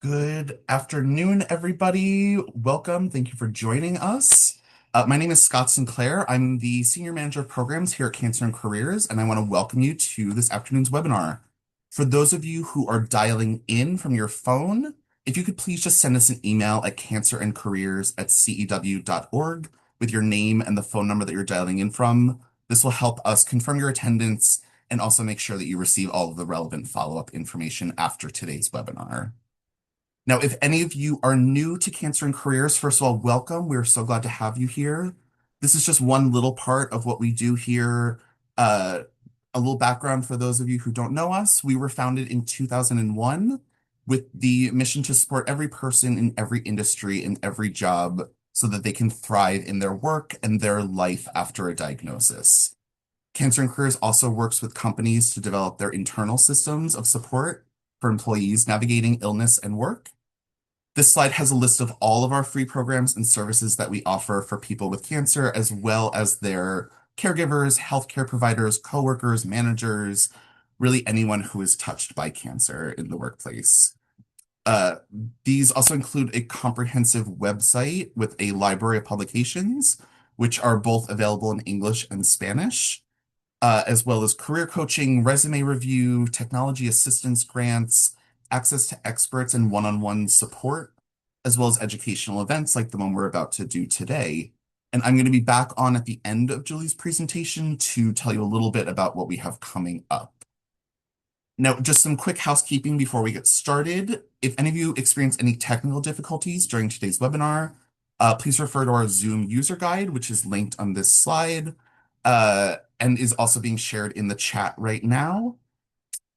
Good afternoon, everybody. Welcome. Thank you for joining us. My name is Scott Sinclair. I'm the Senior Manager of Programs here at Cancer and Careers, and I want to welcome you to this afternoon's webinar. For those of you who are dialing in from your phone, if you could please just send us an email at cancerandcareers@cew.org with your name and the phone number that you're dialing in from. This will help us confirm your attendance and also make sure that you receive all of the relevant follow-up information after today's webinar. Now, if any of you are new to Cancer and Careers, first of all, welcome. We're so glad to have you here. This is just one little part of what we do here. Uh, a little background for those of you who don't know us. We were founded in 2001 with the mission to support every person in every industry in every job so that they can thrive in their work and their life after a diagnosis. Cancer and Careers also works with companies to develop their internal systems of support for employees navigating illness and work. This slide has a list of all of our free programs and services that we offer for people with cancer, as well as their caregivers, healthcare providers, coworkers, managers, really anyone who is touched by cancer in the workplace. Uh, these also include a comprehensive website with a library of publications, which are both available in English and Spanish, as well as career coaching, resume review, technology assistance grants, access to experts and one-on-one support, as well as educational events like the one we're about to do today. And I'm going to be back on at the end of Julie's presentation to tell you a little bit about what we have coming up. Now, just some quick housekeeping before we get started. If any of you experience any technical difficulties during today's webinar, please refer to our Zoom user guide, which is linked on this slide, and is also being shared in the chat right now.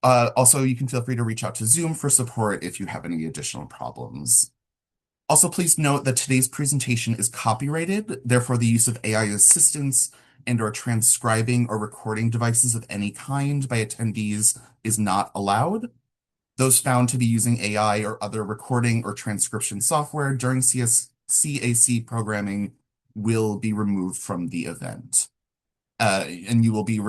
Also, you can feel free to reach out to Zoom for support if you have any additional problems. Also, please note that today's presentation is copyrighted, therefore the use of AI assistance and/or transcribing or recording devices of any kind by attendees is not allowed. Those found to be using AI or other recording or transcription software during CAC programming will be removed from the event. And you will be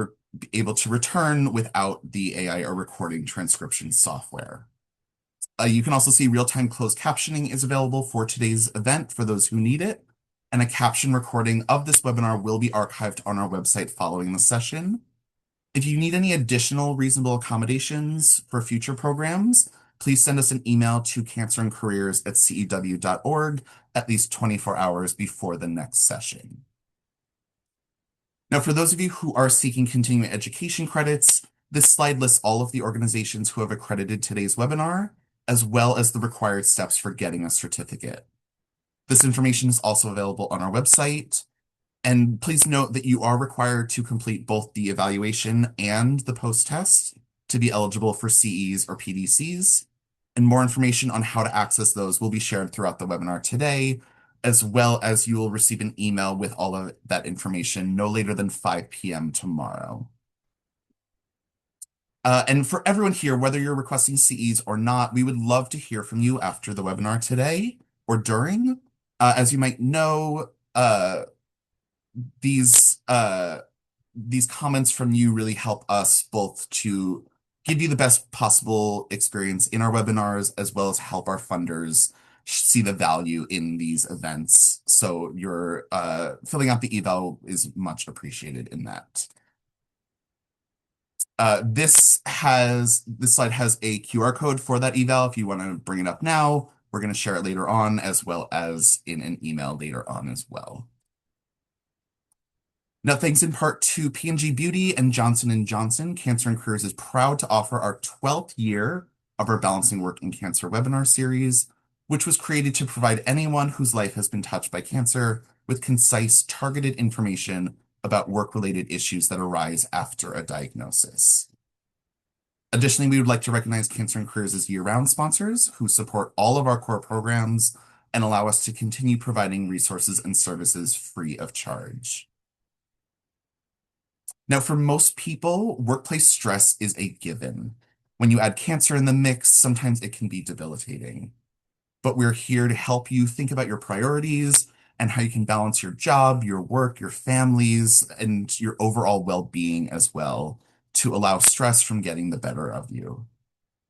able to return without the AI or recording transcription software. You can also see real-time closed captioning is available for today's event for those who need it, and a caption recording of this webinar will be archived on our website following the session. If you need any additional reasonable accommodations for future programs, please send us an email to cancerandcareers@cew.org at least 24 hours before the next session. Now, for those of you who are seeking continuing education credits, this slide lists all of the organizations who have accredited today's webinar, as well as the required steps for getting a certificate. This information is also available on our website. And please note that you are required to complete both the evaluation and the post-test to be eligible for CEs or PDCs. And more information on how to access those will be shared throughout the webinar today, as well as you will receive an email with all of that information no later than 5 p.m. tomorrow. And for everyone here, whether you're requesting CEs or not, we would love to hear from you after the webinar today or during. As you might know, these comments from you really help us both to give you the best possible experience in our webinars, as well as help our funders see the value in these events. So your filling out the eval is much appreciated in that. This slide has a QR code for that eval if you want to bring it up now. We're going to share it later on, as well as in an email later on as well. Now, thanks in part to P&G Beauty and Johnson & Johnson, Cancer and Careers is proud to offer our 12th year of our Balancing Work and Cancer webinar series, which was created to provide anyone whose life has been touched by cancer with concise, targeted information about work-related issues that arise after a diagnosis. Additionally, we would like to recognize Cancer and Careers as year-round sponsors who support all of our core programs and allow us to continue providing resources and services free of charge. Now, for most people, workplace stress is a given. When you add cancer in the mix, sometimes it can be debilitating. But we're here to help you think about your priorities and how you can balance your job, your work, your families, and your overall well-being as well to allow stress from getting the better of you.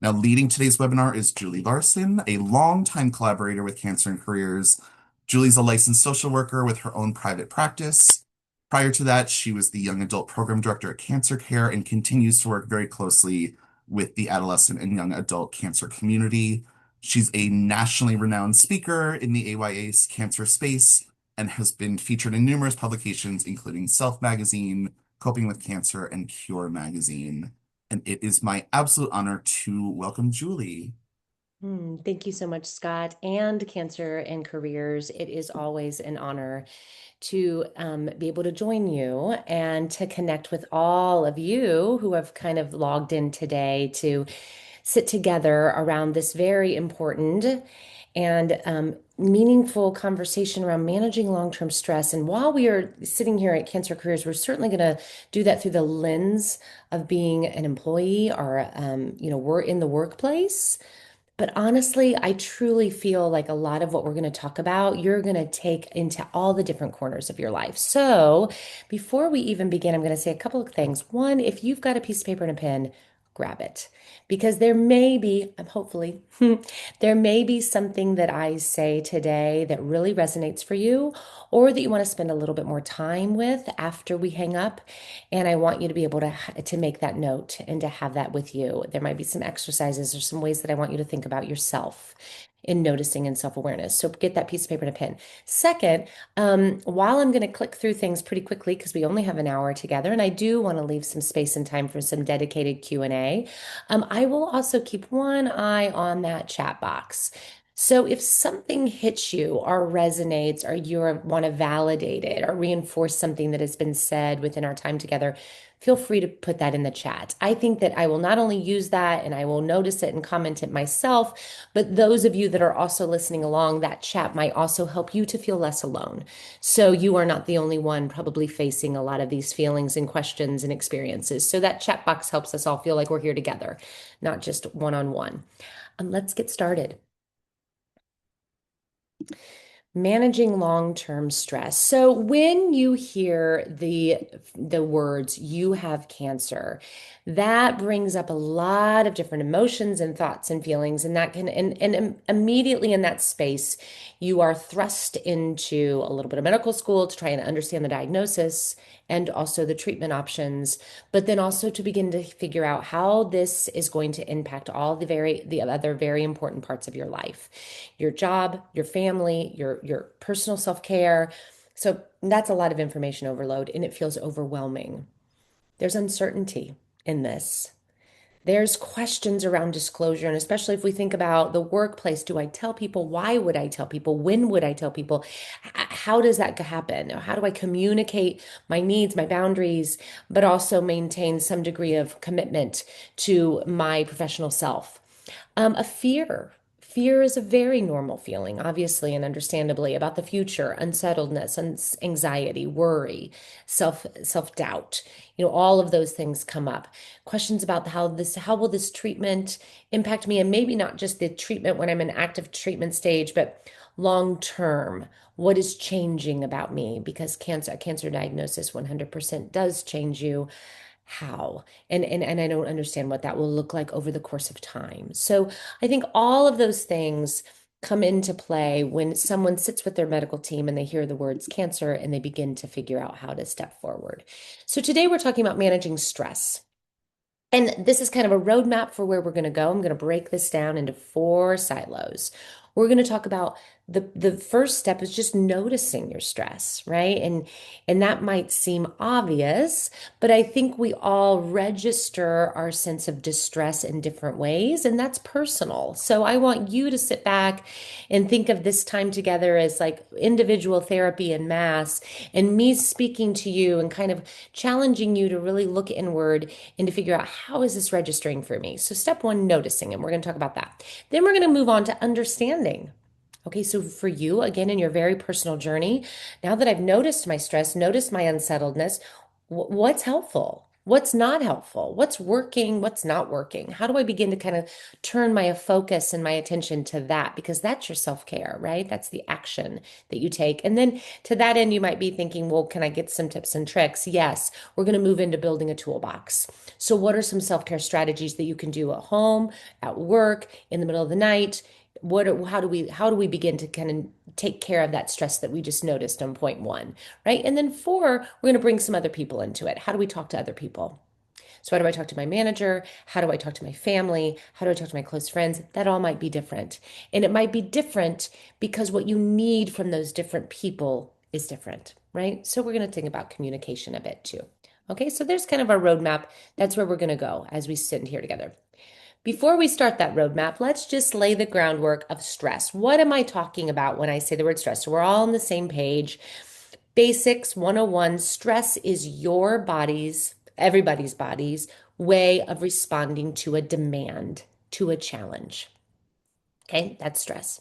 Now, leading today's webinar is Julie Larson, a longtime collaborator with Cancer and Careers. Julie's a licensed social worker with her own private practice. Prior to that, she was the young adult program director at Cancer Care and continues to work very closely with the adolescent and young adult cancer community. She's a nationally renowned speaker in the AYA's cancer space and has been featured in numerous publications, including Self Magazine, Coping with Cancer, and Cure Magazine. And it is my absolute honor to welcome Julie. Thank you so much, Scott, and Cancer and Careers. It is always an honor to be able to join you and to connect with all of you who have kind of logged in today to sit together around this very important and meaningful conversation around managing long-term stress. And while we are sitting here at Cancer Careers, we're certainly going to do that through the lens of being an employee or, we're in the workplace. But honestly, I truly feel like a lot of what we're going to talk about, you're going to take into all the different corners of your life. So before we even begin, I'm going to say a couple of things. One, if you've got a piece of paper and a pen, grab it because there may be, hopefully, there may be something that I say today that really resonates for you or that you want to spend a little bit more time with after we hang up. And I want you to be able to make that note and to have that with you. There might be some exercises or some ways that I want you to think about yourself in noticing and self-awareness. So get that piece of paper and a pen. Second, while I'm going to click through things pretty quickly because we only have an hour together, and I do want to leave some space and time for some dedicated Q&A, I will also keep one eye on that chat box. So if something hits you or resonates or you want to validate it or reinforce something that has been said within our time together, feel free to put that in the chat. I think that I will not only use that and I will notice it and comment it myself, but those of you that are also listening along, that chat might also help you to feel less alone. So you are not the only one probably facing a lot of these feelings and questions and experiences. So that chat box helps us all feel like we're here together, not just one-on-one. Let's get started. Managing long-term stress. So when you hear the words you have cancer, that brings up a lot of different emotions and thoughts and feelings, and that can and immediately in that space, you are thrust into a little bit of medical school to try and understand the diagnosis and also the treatment options, but then also to begin to figure out how this is going to impact all the other very important parts of your life, your job, your family, your personal self-care. So that's a lot of information overload and it feels overwhelming. There's uncertainty in this. There's questions around disclosure, and especially if we think about the workplace, do I tell people? Why would I tell people? When would I tell people? How does that happen? How do I communicate my needs, my boundaries, but also maintain some degree of commitment to my professional self? A fear. Fear is a very normal feeling, obviously and understandably, about the future, unsettledness, anxiety, worry, self-doubt. All of those things come up. Questions about how will this treatment impact me? And maybe not just the treatment when I'm in active treatment stage, but long term. What is changing about me? Because a cancer diagnosis 100% does change you. How? And I don't understand what that will look like over the course of time. So I think all of those things come into play when someone sits with their medical team and they hear the words cancer and they begin to figure out how to step forward. So today we're talking about managing stress. And this is kind of a roadmap for where we're going to go. I'm going to break this down into 4 silos. We're going to talk about the first step is just noticing your stress, right? And that might seem obvious, but I think we all register our sense of distress in different ways, and that's personal. So I want you to sit back and think of this time together as like individual therapy en masse, and me speaking to you and kind of challenging you to really look inward and to figure out how is this registering for me. So step one, noticing, and we're going to talk about that. Then we're going to move on to understanding. Okay, so for you, again, in your very personal journey, now that I've noticed my stress, noticed my unsettledness, what's helpful? What's not helpful? What's working? What's not working? How do I begin to kind of turn my focus and my attention to that? Because that's your self-care, right? That's the action that you take. And then to that end, you might be thinking, well, can I get some tips and tricks? Yes, we're going to move into building a toolbox. So, what are some self-care strategies that you can do at home, at work, in the middle of the night? How do we begin to kind of take care of that stress that we just noticed on point one, right? And then four, we're going to bring some other people into it. How do we talk to other people? So how do I talk to my manager? How do I talk to my family? How do I talk to my close friends? That all might be different. And it might be different because what you need from those different people is different, right? So we're going to think about communication a bit too. Okay, so there's kind of our roadmap. That's where we're going to go as we sit here together. Before we start that roadmap, let's just lay the groundwork of stress. What am I talking about when I say the word stress? So we're all on the same page. Basics 101, stress is your body's, everybody's body's way of responding to a demand, to a challenge. Okay, that's stress.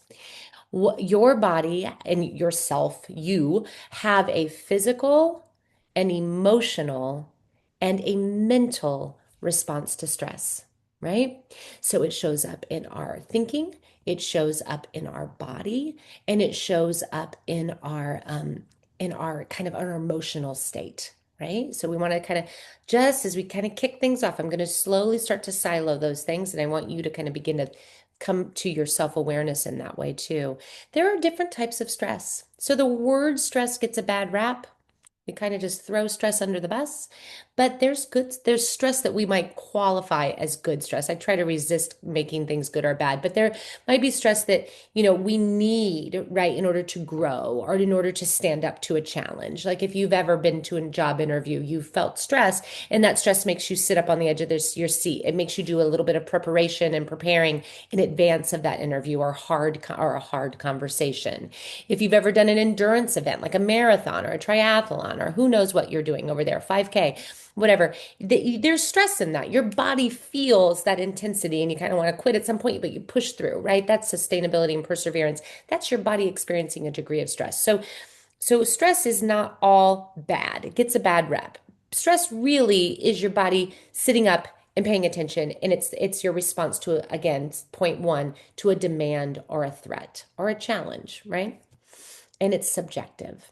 Your body and yourself, you have a physical, an emotional, and a mental response to stress, right? So it shows up in our thinking, it shows up in our body, and it shows up in our kind of our emotional state, right? So we want to kind of just as we kind of kick things off, I'm going to slowly start to silo those things, and I want you to kind of begin to come to your self-awareness in that way too. There are different types of stress. So the word stress gets a bad rap. We kind of just throw stress under the bus, but there's stress that we might qualify as good stress. I try to resist making things good or bad, but there might be stress that, we need, right, in order to grow or in order to stand up to a challenge. Like if you've ever been to a job interview, you felt stress, and that stress makes you sit up on the edge of your seat. It makes you do a little bit of preparation and preparing in advance of that interview or a hard conversation. If you've ever done an endurance event like a marathon or a triathlon or who knows what you're doing over there, 5K, whatever, there's stress in that. Your body feels that intensity and you kind of want to quit at some point, but you push through, right? That's sustainability and perseverance. That's your body experiencing a degree of stress. So stress is not all bad. It gets a bad rep. Stress really is your body sitting up and paying attention, and it's your response to, again, point one, to a demand or a threat or a challenge, right? And it's subjective.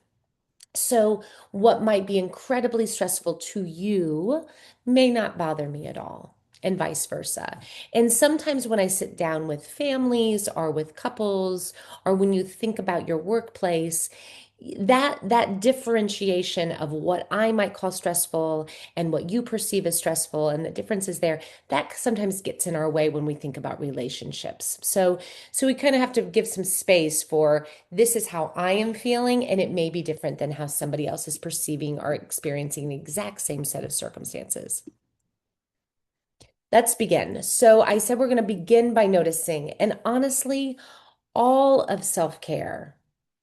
So, what might be incredibly stressful to you may not bother me at all, and vice versa. And sometimes when I sit down with families or with couples, or when you think about your workplace, that differentiation of what I might call stressful and what you perceive as stressful and the differences there, that sometimes gets in our way when we think about relationships. So we kind of have to give some space for this is how I am feeling, and it may be different than how somebody else is perceiving or experiencing the exact same set of circumstances. Let's begin. So I said we're going to begin by noticing, and honestly, all of self-care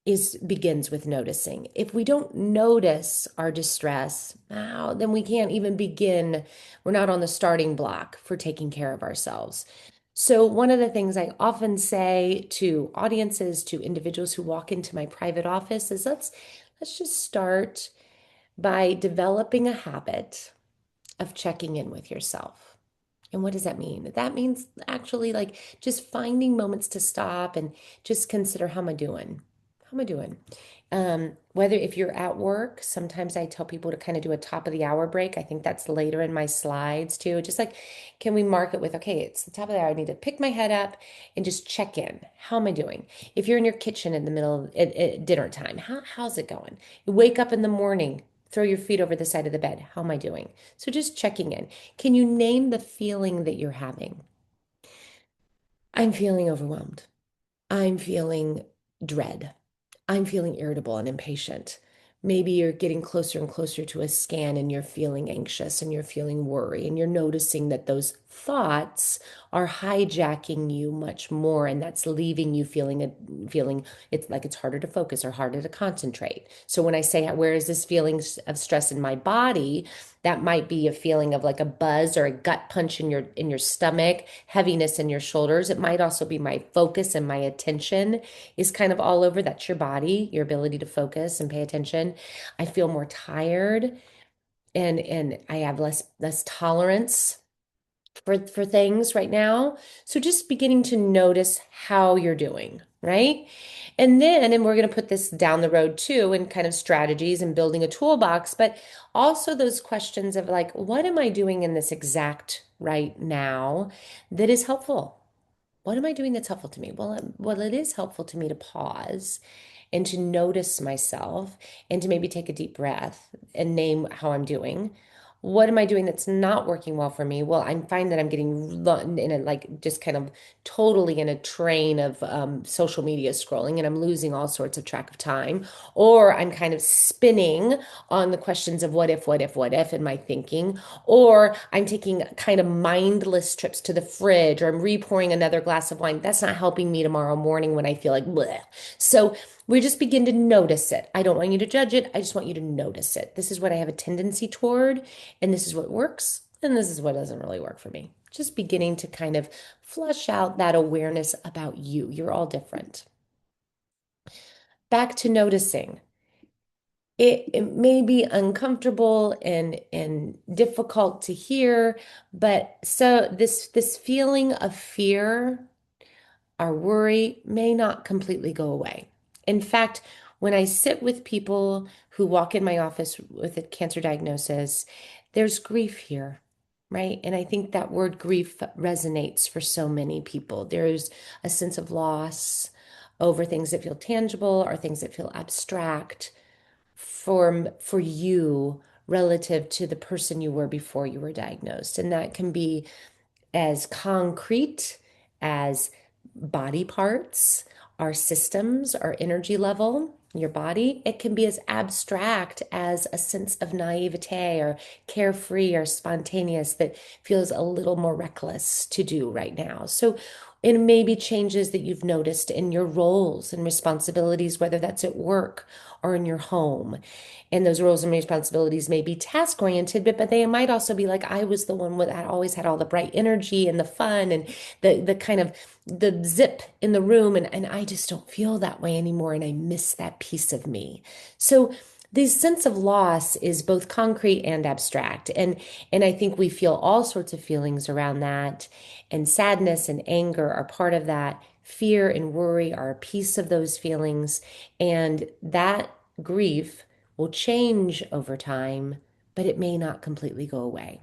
is begins with noticing. If we don't notice our distress, then we can't even begin. We're not on the starting block for taking care of ourselves. So one of the things I often say to audiences, to individuals who walk into my private office is let's just start by developing a habit of checking in with yourself. And what does that mean? That means actually like just finding moments to stop and just consider, how am I doing? How am I doing? Whether if you're at work, sometimes I tell people to kind of do a top of the hour break. I think that's later in my slides too. Just like, can we mark it with, okay, it's the top of the hour. I need to pick my head up and just check in. How am I doing? If you're in your kitchen in the middle of at dinner time, how's it going? You wake up in the morning, throw your feet over the side of the bed. How am I doing? So just checking in. Can you name the feeling that you're having? I'm feeling overwhelmed. I'm feeling dread. I'm feeling irritable and impatient. Maybe you're getting closer and closer to a scan and you're feeling anxious and you're feeling worry and you're noticing that those thoughts are hijacking you much more, and that's leaving you feeling it's like it's harder to focus or harder to concentrate. So when I say where is this feeling of stress in my body, that might be a feeling of like a buzz or a gut punch in your stomach, heaviness in your shoulders. It might also be my focus and my attention is kind of all over. That's your body, your ability to focus and pay attention. I feel more tired. and I have less tolerance for things right now. So just beginning to notice how you're doing, right? And we're going to put this down the road too, and kind of strategies and building a toolbox, but also those questions of like, what am I doing in this exact right now that is helpful? What am I doing that's helpful to me? Well, it is helpful to me to pause and to notice myself and to maybe take a deep breath and name how I'm doing. What am I doing that's not working well for me? Well, I'm finding that I'm getting in a like just kind of totally in a train of social media scrolling, and I'm losing all sorts of track of time. Or I'm kind of spinning on the questions of what if in my thinking. Or I'm taking kind of mindless trips to the fridge, or I'm repouring another glass of wine. That's not helping me tomorrow morning when I feel like bleh. So we just begin to notice it. I don't want you to judge it. I just want you to notice it. This is what I have a tendency toward, and this is what works, and this is what doesn't really work for me. Just beginning to kind of flush out that awareness about you. You're all different. Back to noticing. It may be uncomfortable and difficult to hear, but so this feeling of fear, our worry may not completely go away. In fact, when I sit with people who walk in my office with a cancer diagnosis, there's grief here, right? And I think that word grief resonates for so many people. There's a sense of loss over things that feel tangible or things that feel abstract for you relative to the person you were before you were diagnosed. And that can be as concrete as body parts, our systems, our energy level, your body. It can be as abstract as a sense of naivete or carefree or spontaneous that feels a little more reckless to do right now. So it may be changes that you've noticed in your roles and responsibilities, whether that's at work or in your home. And those roles and responsibilities may be task oriented, but they might also be like, I was the one that always had all the bright energy and the fun and the kind of the zip in the room. And I just don't feel that way anymore. And I miss that piece of me. So this sense of loss is both concrete and abstract. And I think we feel all sorts of feelings around that. And sadness and anger are part of that. Fear and worry are a piece of those feelings. And that grief will change over time, but it may not completely go away.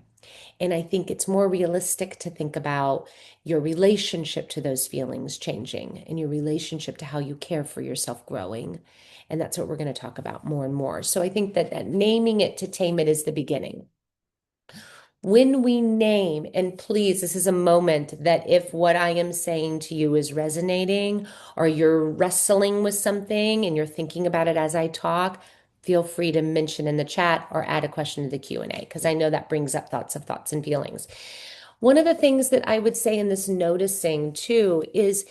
And I think it's more realistic to think about your relationship to those feelings changing and your relationship to how you care for yourself growing. And that's what we're going to talk about more and more. So I think that naming it to tame it is the beginning. When we name, and please, this is a moment that if what I am saying to you is resonating or you're wrestling with something and you're thinking about it as I talk, feel free to mention in the chat or add a question to the Q&A because I know that brings up thoughts and feelings. One of the things that I would say in this noticing too is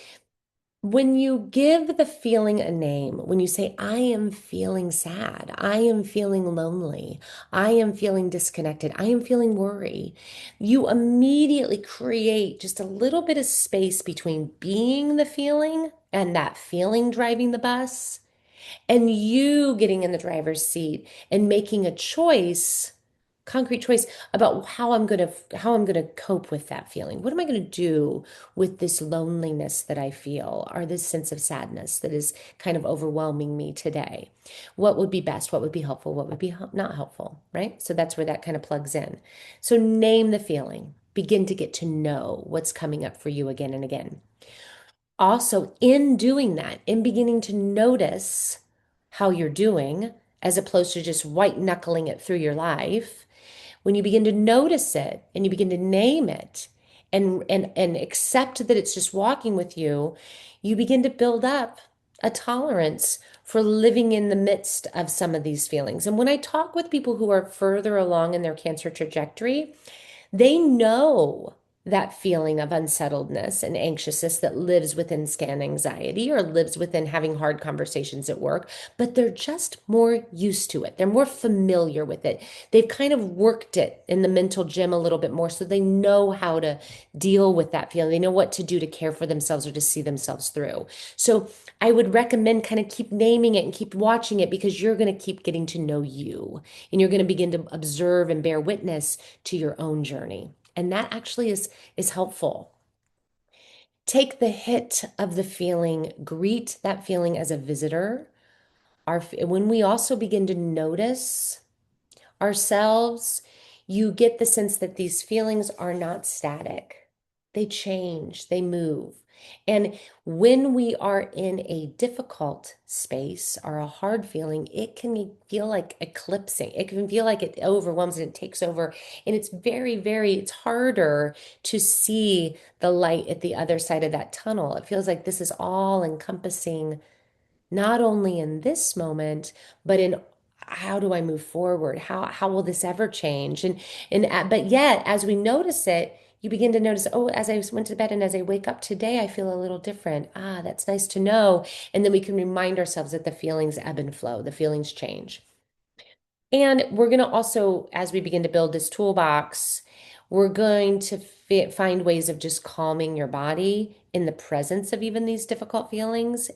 when you give the feeling a name, when you say, I am feeling sad, I am feeling lonely, I am feeling disconnected, I am feeling worry, you immediately create just a little bit of space between being the feeling and that feeling driving the bus and you getting in the driver's seat and making a choice, concrete choice about how I'm going to cope with that feeling. What am I going to do with this loneliness that I feel or this sense of sadness that is kind of overwhelming me today? What would be best? What would be helpful? What would be not helpful, right? So that's where that kind of plugs in. So name the feeling. Begin to get to know what's coming up for you again and again. Also, in doing that, in beginning to notice how you're doing, as opposed to just white knuckling it through your life, when you begin to notice it and you begin to name it and accept that it's just walking with you, you begin to build up a tolerance for living in the midst of some of these feelings. And when I talk with people who are further along in their cancer trajectory, they know that feeling of unsettledness and anxiousness that lives within scan anxiety or lives within having hard conversations at work, but they're just more used to it. They're more familiar with it. They've kind of worked it in the mental gym a little bit more, so they know how to deal with that feeling. They know what to do to care for themselves or to see themselves through. So I would recommend kind of keep naming it and keep watching it because you're going to keep getting to know you and you're going to begin to observe and bear witness to your own journey. And that actually is helpful. Take the hit of the feeling, greet that feeling as a visitor. When we also begin to notice ourselves, you get the sense that these feelings are not static. They change, they move. And when we are in a difficult space or a hard feeling, it can feel like eclipsing. It can feel like it overwhelms and it takes over. And it's it's harder to see the light at the other side of that tunnel. It feels like this is all encompassing not only in this moment, but in how do I move forward? How will this ever change? But yet, as we notice it, you begin to notice, oh, as I went to bed and as I wake up today, I feel a little different. Ah, that's nice to know. And then we can remind ourselves that the feelings ebb and flow, the feelings change. And we're going to also, as we begin to build this toolbox, we're going to find ways of just calming your body in the presence of even these difficult feelings,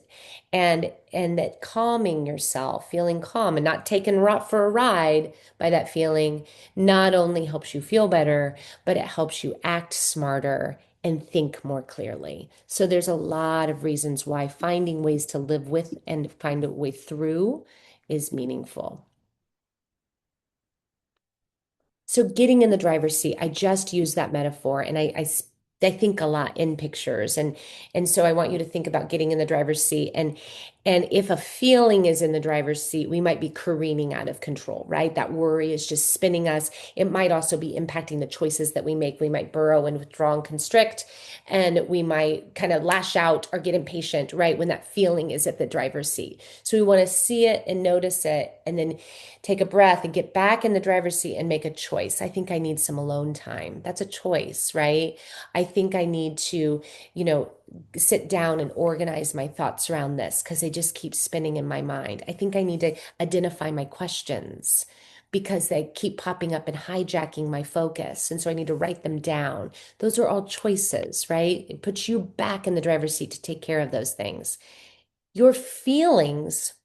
and that calming yourself, feeling calm and not taken for a ride by that feeling, not only helps you feel better, but it helps you act smarter and think more clearly. So there's a lot of reasons why finding ways to live with and find a way through is meaningful. So getting in the driver's seat, I just use that metaphor and I think a lot in pictures and so I want you to think about getting in the driver's seat and if a feeling is in the driver's seat, we might be careening out of control, right? That worry is just spinning us. It might also be impacting the choices that we make. We might burrow and withdraw and constrict, and we might kind of lash out or get impatient, right? When that feeling is at the driver's seat. So we want to see it and notice it and then take a breath and get back in the driver's seat and make a choice. I think I need some alone time. That's a choice, right? I think I need to, you know, sit down and organize my thoughts around this because they just keep spinning in my mind. I think I need to identify my questions because they keep popping up and hijacking my focus. And so I need to write them down. Those are all choices, right? It puts you back in the driver's seat to take care of those things. Your feelings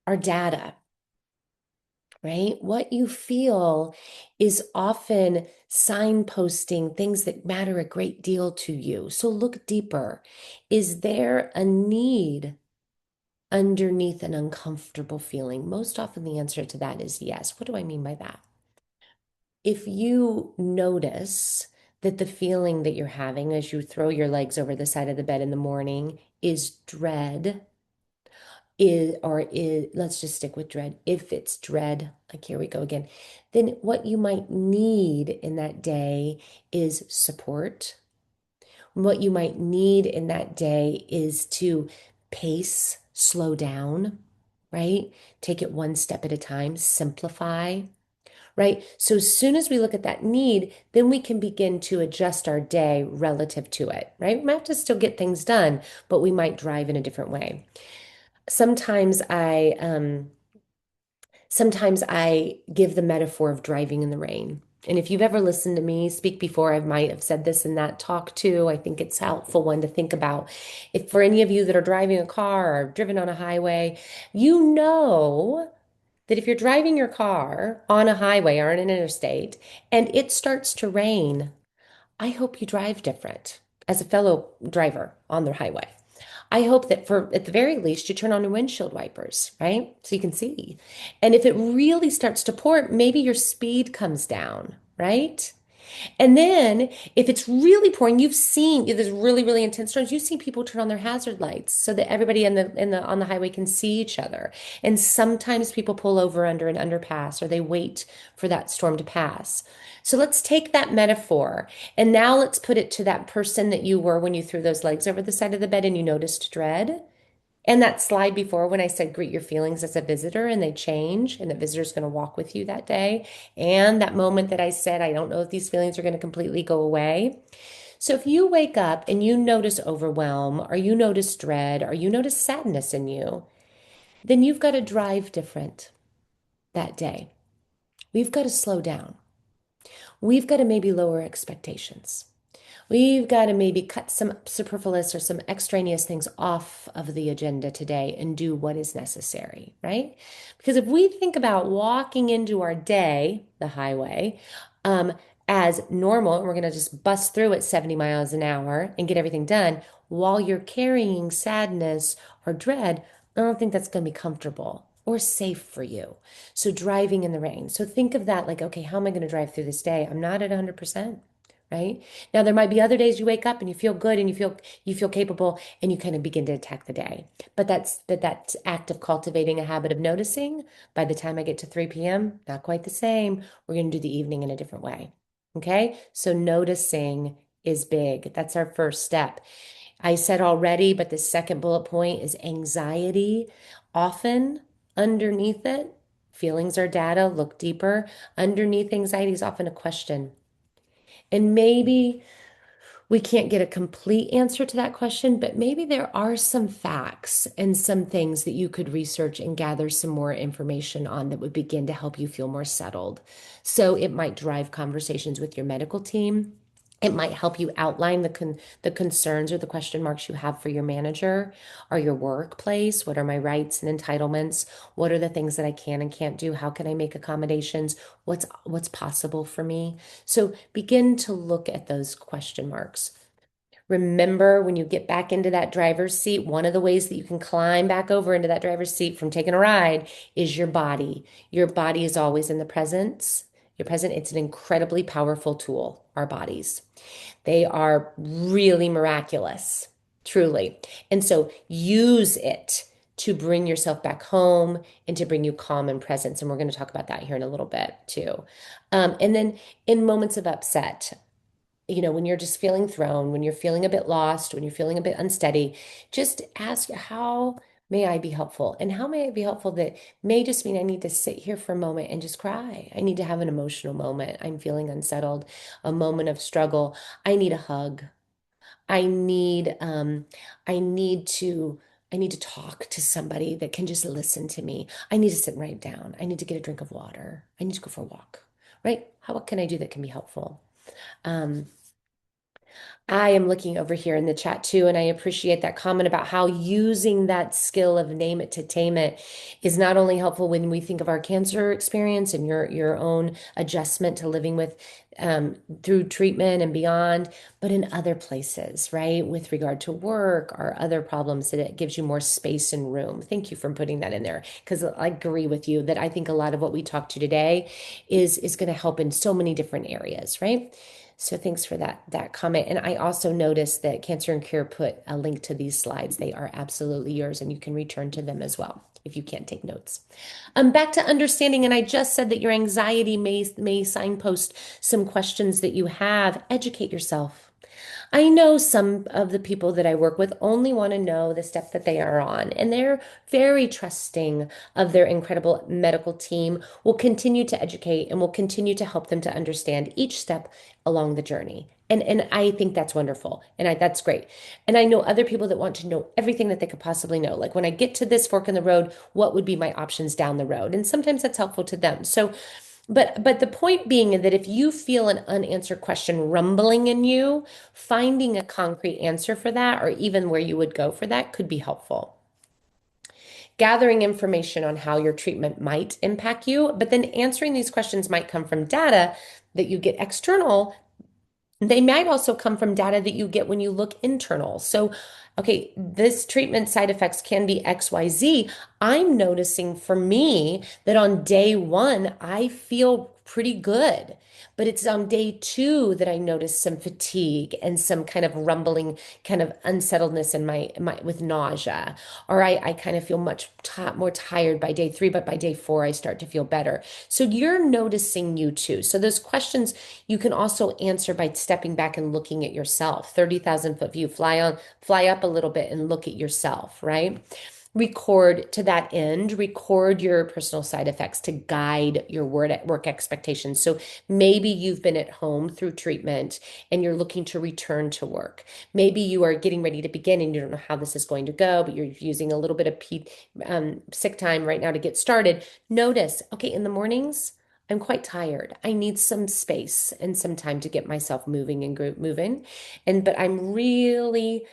are data, right? What you feel is often signposting things that matter a great deal to you. So look deeper. Is there a need underneath an uncomfortable feeling? Most often the answer to that is yes. What do I mean by that? If you notice that the feeling that you're having as you throw your legs over the side of the bed in the morning is dread, let's just stick with dread. If it's dread, like here we go again, then what you might need in that day is support. What you might need in that day is to pace, slow down, right? Take it one step at a time, simplify, right? So as soon as we look at that need, then we can begin to adjust our day relative to it, right? We might have to still get things done, but we might drive in a different way. Sometimes I give the metaphor of driving in the rain. And if you've ever listened to me speak before, I might have said this in that talk too. I think it's a helpful one to think about. If for any of you that are driving a car or driven on a highway, you know that if you're driving your car on a highway or on an interstate and it starts to rain, I hope you drive different as a fellow driver on the highway. I hope that for at the very least you turn on your windshield wipers, right? So you can see. And if it really starts to pour, maybe your speed comes down, right? And then if it's really pouring, you've seen if there's really, really intense storms, you've seen people turn on their hazard lights so that everybody in the on the highway can see each other. And sometimes people pull over under an underpass or they wait for that storm to pass. So let's take that metaphor and now let's put it to that person that you were when you threw those legs over the side of the bed and you noticed dread. And that slide before when I said greet your feelings as a visitor and they change and the visitor's going to walk with you that day. And that moment that I said, I don't know if these feelings are going to completely go away. So if you wake up and you notice overwhelm, or you notice dread, or you notice sadness in you, then you've got to drive different that day. We've got to slow down. We've got to maybe lower expectations. We've got to maybe cut some superfluous or some extraneous things off of the agenda today and do what is necessary, right? Because if we think about walking into our day, the highway, um, as normal, and we're going to just bust through at 70 miles an hour and get everything done while you're carrying sadness or dread, I don't think that's going to be comfortable or safe for you. So driving in the rain. So think of that like, okay, how am I going to drive through this day? I'm not at 100%. Right? Now there might be other days you wake up and you feel good and you feel capable and you kind of begin to attack the day. But that act of cultivating a habit of noticing, by the time I get to 3 p.m., not quite the same. We're going to do the evening in a different way. Okay? So noticing is big. That's our first step. I said already, but the second bullet point is anxiety. Often underneath it, feelings are data, look deeper. Underneath anxiety is often a question. And maybe we can't get a complete answer to that question, but maybe there are some facts and some things that you could research and gather some more information on that would begin to help you feel more settled. So it might drive conversations with your medical team. It might help you outline the concerns or the question marks you have for your manager or your workplace. What are my rights and entitlements? What are the things that I can and can't do? How can I make accommodations? What's possible for me? So begin to look at those question marks. Remember, when you get back into that driver's seat, one of the ways that you can climb back over into that driver's seat from taking a ride is your body. Your body is always in the presence. Your present, it's an incredibly powerful tool, our bodies. They are really miraculous, truly. And so use it to bring yourself back home and to bring you calm and presence. And we're going to talk about that here in a little bit too. And then in moments of upset, when you're just feeling thrown, when you're feeling a bit lost, when you're feeling a bit unsteady, just ask, how may I be helpful? And how may I be helpful? That may just mean I need to sit here for a moment and just cry. I need to have an emotional moment. I'm feeling unsettled, a moment of struggle. I need a hug. I need um I need to I need to talk to somebody that can just listen to me. I need to sit right down. I need to get a drink of water. I need to go for a walk. Right? What can I do that can be helpful? Um, I am looking over here in the chat too, and I appreciate that comment about how using that skill of name it to tame it is not only helpful when we think of our cancer experience and your own adjustment to living with through treatment and beyond, but in other places, right? With regard to work or other problems, that it gives you more space and room. Thank you for putting that in there, because I agree with you that I think a lot of what we talked to today is going to help in so many different areas, right? So thanks for that comment. And I also noticed that Cancer and Cure put a link to these slides. They are absolutely yours, and you can return to them as well if you can't take notes. Back to understanding, and I just said that your anxiety may signpost some questions that you have. Educate yourself. I know some of the people that I work with only want to know the step that they are on, and they're very trusting of their incredible medical team, will continue to educate and will continue to help them to understand each step along the journey. And I think that's wonderful. And that's great. And I know other people that want to know everything that they could possibly know. Like, when I get to this fork in the road, what would be my options down the road? And sometimes that's helpful to them. So but the point being that if you feel an unanswered question rumbling in you, finding a concrete answer for that, or even where you would go for that, could be helpful. Gathering information on how your treatment might impact you, but then answering these questions might come from data that you get external. They might also come from data that you get when you look internal. So, okay, this treatment side effects can be XYZ. I'm noticing for me that on day one, I feel pretty good. But it's on day two that I notice some fatigue and some kind of rumbling, kind of unsettledness in my with nausea. Or I kind of feel much more tired by day three, but by day four, I start to feel better. So you're noticing you too. So those questions you can also answer by stepping back and looking at yourself. 30,000 foot view, fly up a little bit and look at yourself, right? record to that end, record your personal side effects to guide your work expectations. So maybe you've been at home through treatment and you're looking to return to work. Maybe you are getting ready to begin and you don't know how this is going to go, but you're using a little bit of sick time right now to get started. Notice, okay, in the mornings, I'm quite tired. I need some space and some time to get myself moving and group moving. But I'm really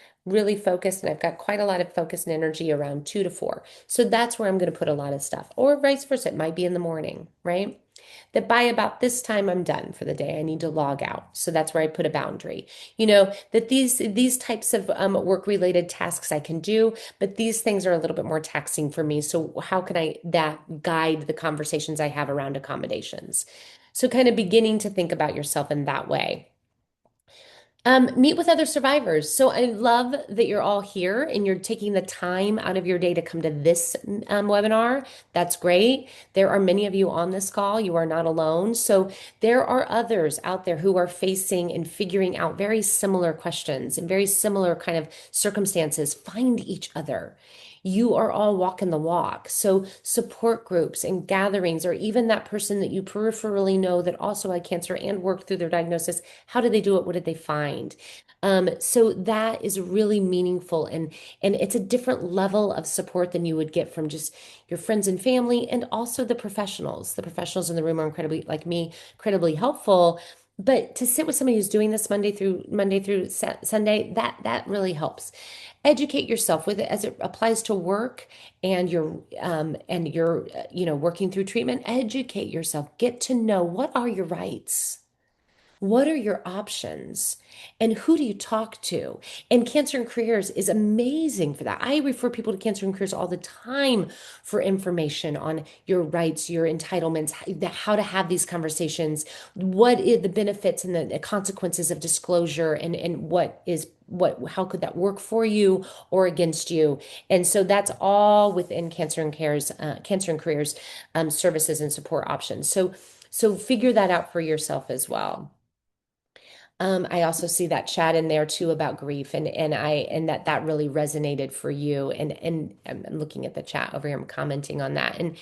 focused and I've got quite a lot of focus and energy around 2 to 4. So that's where I'm going to put a lot of stuff. Or vice versa. It might be in the morning, right? That by about this time I'm done for the day. I need to log out. So that's where I put a boundary. That these types of work related tasks I can do, but these things are a little bit more taxing for me. So how can I that guide the conversations I have around accommodations? So kind of beginning to think about yourself in that way. Meet with other survivors. So I love that you're all here and you're taking the time out of your day to come to this webinar. That's great. There are many of you on this call. You are not alone. So there are others out there who are facing and figuring out very similar questions and very similar kind of circumstances. Find each other. You are all walking the walk. So support groups and gatherings, or even that person that you peripherally know that also had cancer and worked through their diagnosis. How did they do it? What did they find? So that is really meaningful, and it's a different level of support than you would get from just your friends and family, and also the professionals. The professionals in the room are incredibly, like me, incredibly helpful. But to sit with somebody who's doing this Monday through Sunday, that really helps. Educate yourself with it as it applies to work and you're working through treatment. Educate yourself. Get to know what are your rights. What are your options? And who do you talk to? And Cancer and Careers is amazing for that. I refer people to Cancer and Careers all the time for information on your rights, your entitlements, how to have these conversations, what is the benefits and the consequences of disclosure, and how could that work for you or against you? And so that's all within Cancer and Careers services and support options. So figure that out for yourself as well. I also see that chat in there too about grief and that really resonated for you. And I'm looking at the chat over here. I'm commenting on that. And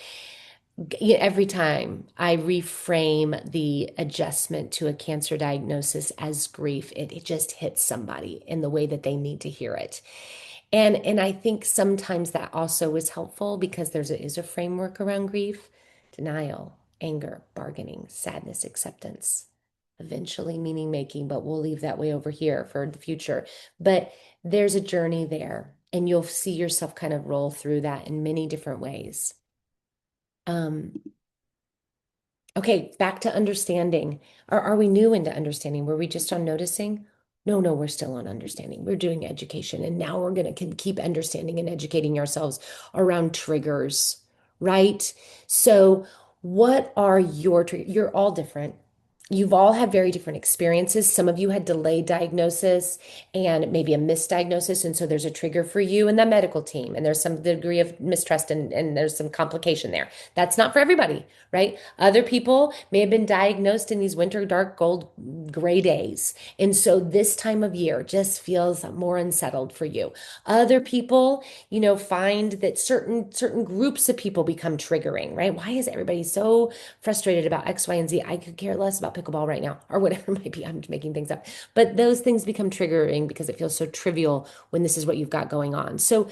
every time I reframe the adjustment to a cancer diagnosis as grief, it just hits somebody in the way that they need to hear it. And I think sometimes that also is helpful because is a framework around grief: denial, anger, bargaining, sadness, acceptance, eventually meaning making, but we'll leave that way over here for the future. But there's a journey there, and you'll see yourself kind of roll through that in many different ways. Um, Okay, back to understanding. Are we new into understanding? Were we just on noticing? No, no, we're still on understanding. We're doing education, and now we're going to keep understanding and educating ourselves around triggers, right? So, what are your triggers? You're all different. You've all had very different experiences. Some of you had delayed diagnosis and maybe a misdiagnosis. And so there's a trigger for you and the medical team. And there's some degree of mistrust and there's some complication there. That's not for everybody, right? Other people may have been diagnosed in these winter, dark, gold, gray days. And so this time of year just feels more unsettled for you. Other people, find that certain groups of people become triggering, right? Why is everybody so frustrated about X, Y, and Z? I could care less about pickleball right now or whatever it might be. I'm making things up. But those things become triggering because it feels so trivial when this is what you've got going on. So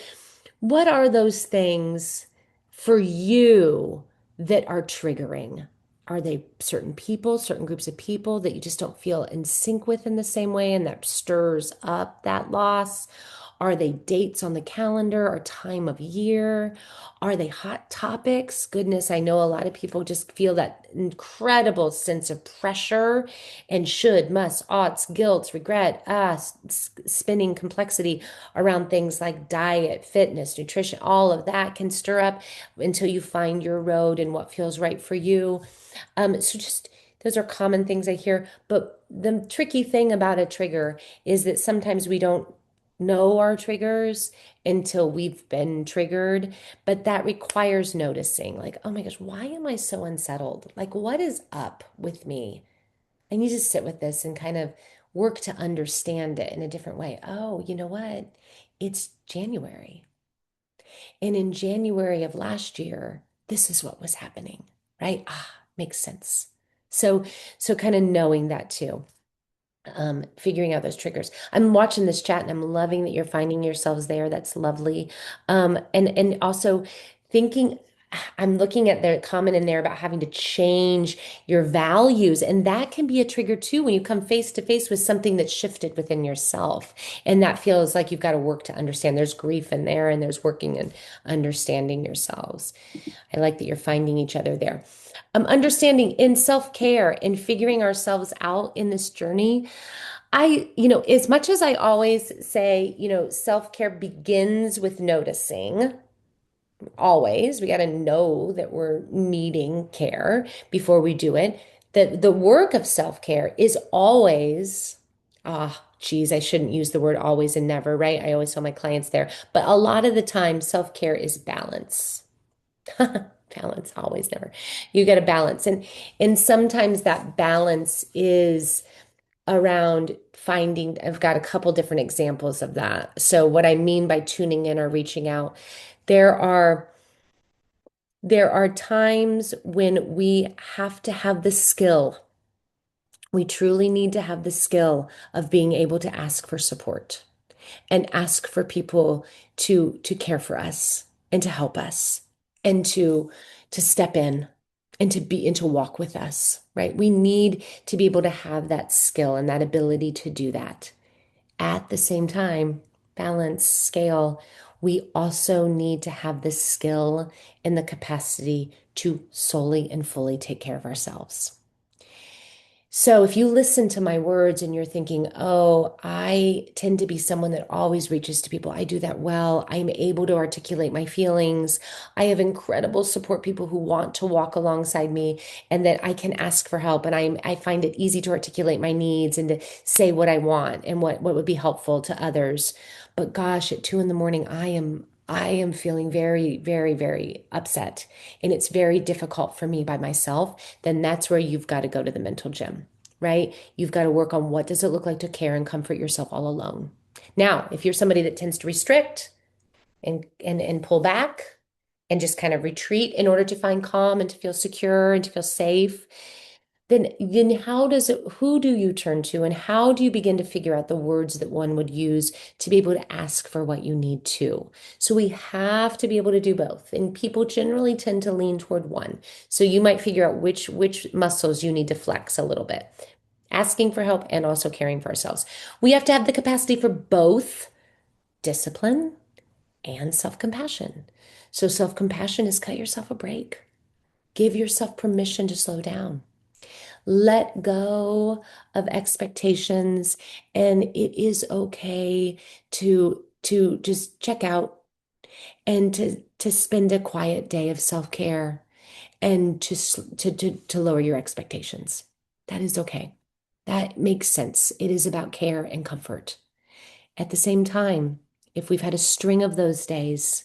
what are those things for you that are triggering? Are they certain people, certain groups of people that you just don't feel in sync with in the same way and that stirs up that loss? Are they dates on the calendar or time of year? Are they hot topics? Goodness, I know a lot of people just feel that incredible sense of pressure and should, must, oughts, guilt, regret, spinning complexity around things like diet, fitness, nutrition. All of that can stir up until you find your road and what feels right for you. So just those are common things I hear. But the tricky thing about a trigger is that sometimes we don't know our triggers until we've been triggered, but that requires noticing, like, oh my gosh, why am I so unsettled? Like, what is up with me? I need to sit with this and kind of work to understand it in a different way. Oh, you know what? It's January. And in January of last year, this is what was happening, right? Ah, makes sense. So, so kind of knowing that too, figuring out those triggers. I'm watching this chat and I'm loving that you're finding yourselves there. That's lovely. And also thinking, I'm looking at the comment in there about having to change your values, and that can be a trigger too when you come face to face with something that's shifted within yourself, and that feels like you've got to work to understand. There's grief in there, and there's working and understanding yourselves. I like that you're finding each other there. Understanding in self-care and figuring ourselves out in this journey. As much as I always say, self-care begins with noticing, always, we got to know that we're needing care before we do it. The work of self-care is always, geez, I shouldn't use the word always and never, right? I always tell my clients there, but a lot of the time, self-care is balance. Balance, always, never. You got to balance. And sometimes that balance is around finding, I've got a couple different examples of that. So what I mean by tuning in or reaching out, there are there are times when we have to have the skill. We truly need to have the skill of being able to ask for support and ask for people to care for us and to help us and to step in and to walk with us, right? We need to be able to have that skill and that ability to do that. At the same time, balance, scale, we also need to have the skill and the capacity to solely and fully take care of ourselves. So if you listen to my words and you're thinking, oh, I tend to be someone that always reaches to people, I do that well. I'm able to articulate my feelings. I have incredible support people who want to walk alongside me and that I can ask for help. And I find it easy to articulate my needs and to say what I want and what would be helpful to others. But gosh, at 2 in the morning, I am feeling very, very, very upset. And it's very difficult for me by myself. Then that's where you've got to go to the mental gym, right? You've got to work on what does it look like to care and comfort yourself all alone. Now, if you're somebody that tends to restrict and pull back and just kind of retreat in order to find calm and to feel secure and to feel safe, then who do you turn to and how do you begin to figure out the words that one would use to be able to ask for what you need to? So we have to be able to do both. And people generally tend to lean toward one. So you might figure out which muscles you need to flex a little bit. Asking for help and also caring for ourselves. We have to have the capacity for both discipline and self-compassion. So self-compassion is cut yourself a break. Give yourself permission to slow down. Let go of expectations, and it is okay to just check out and to spend a quiet day of self-care and to lower your expectations. That is okay. That makes sense. It is about care and comfort. At the same time, if we've had a string of those days,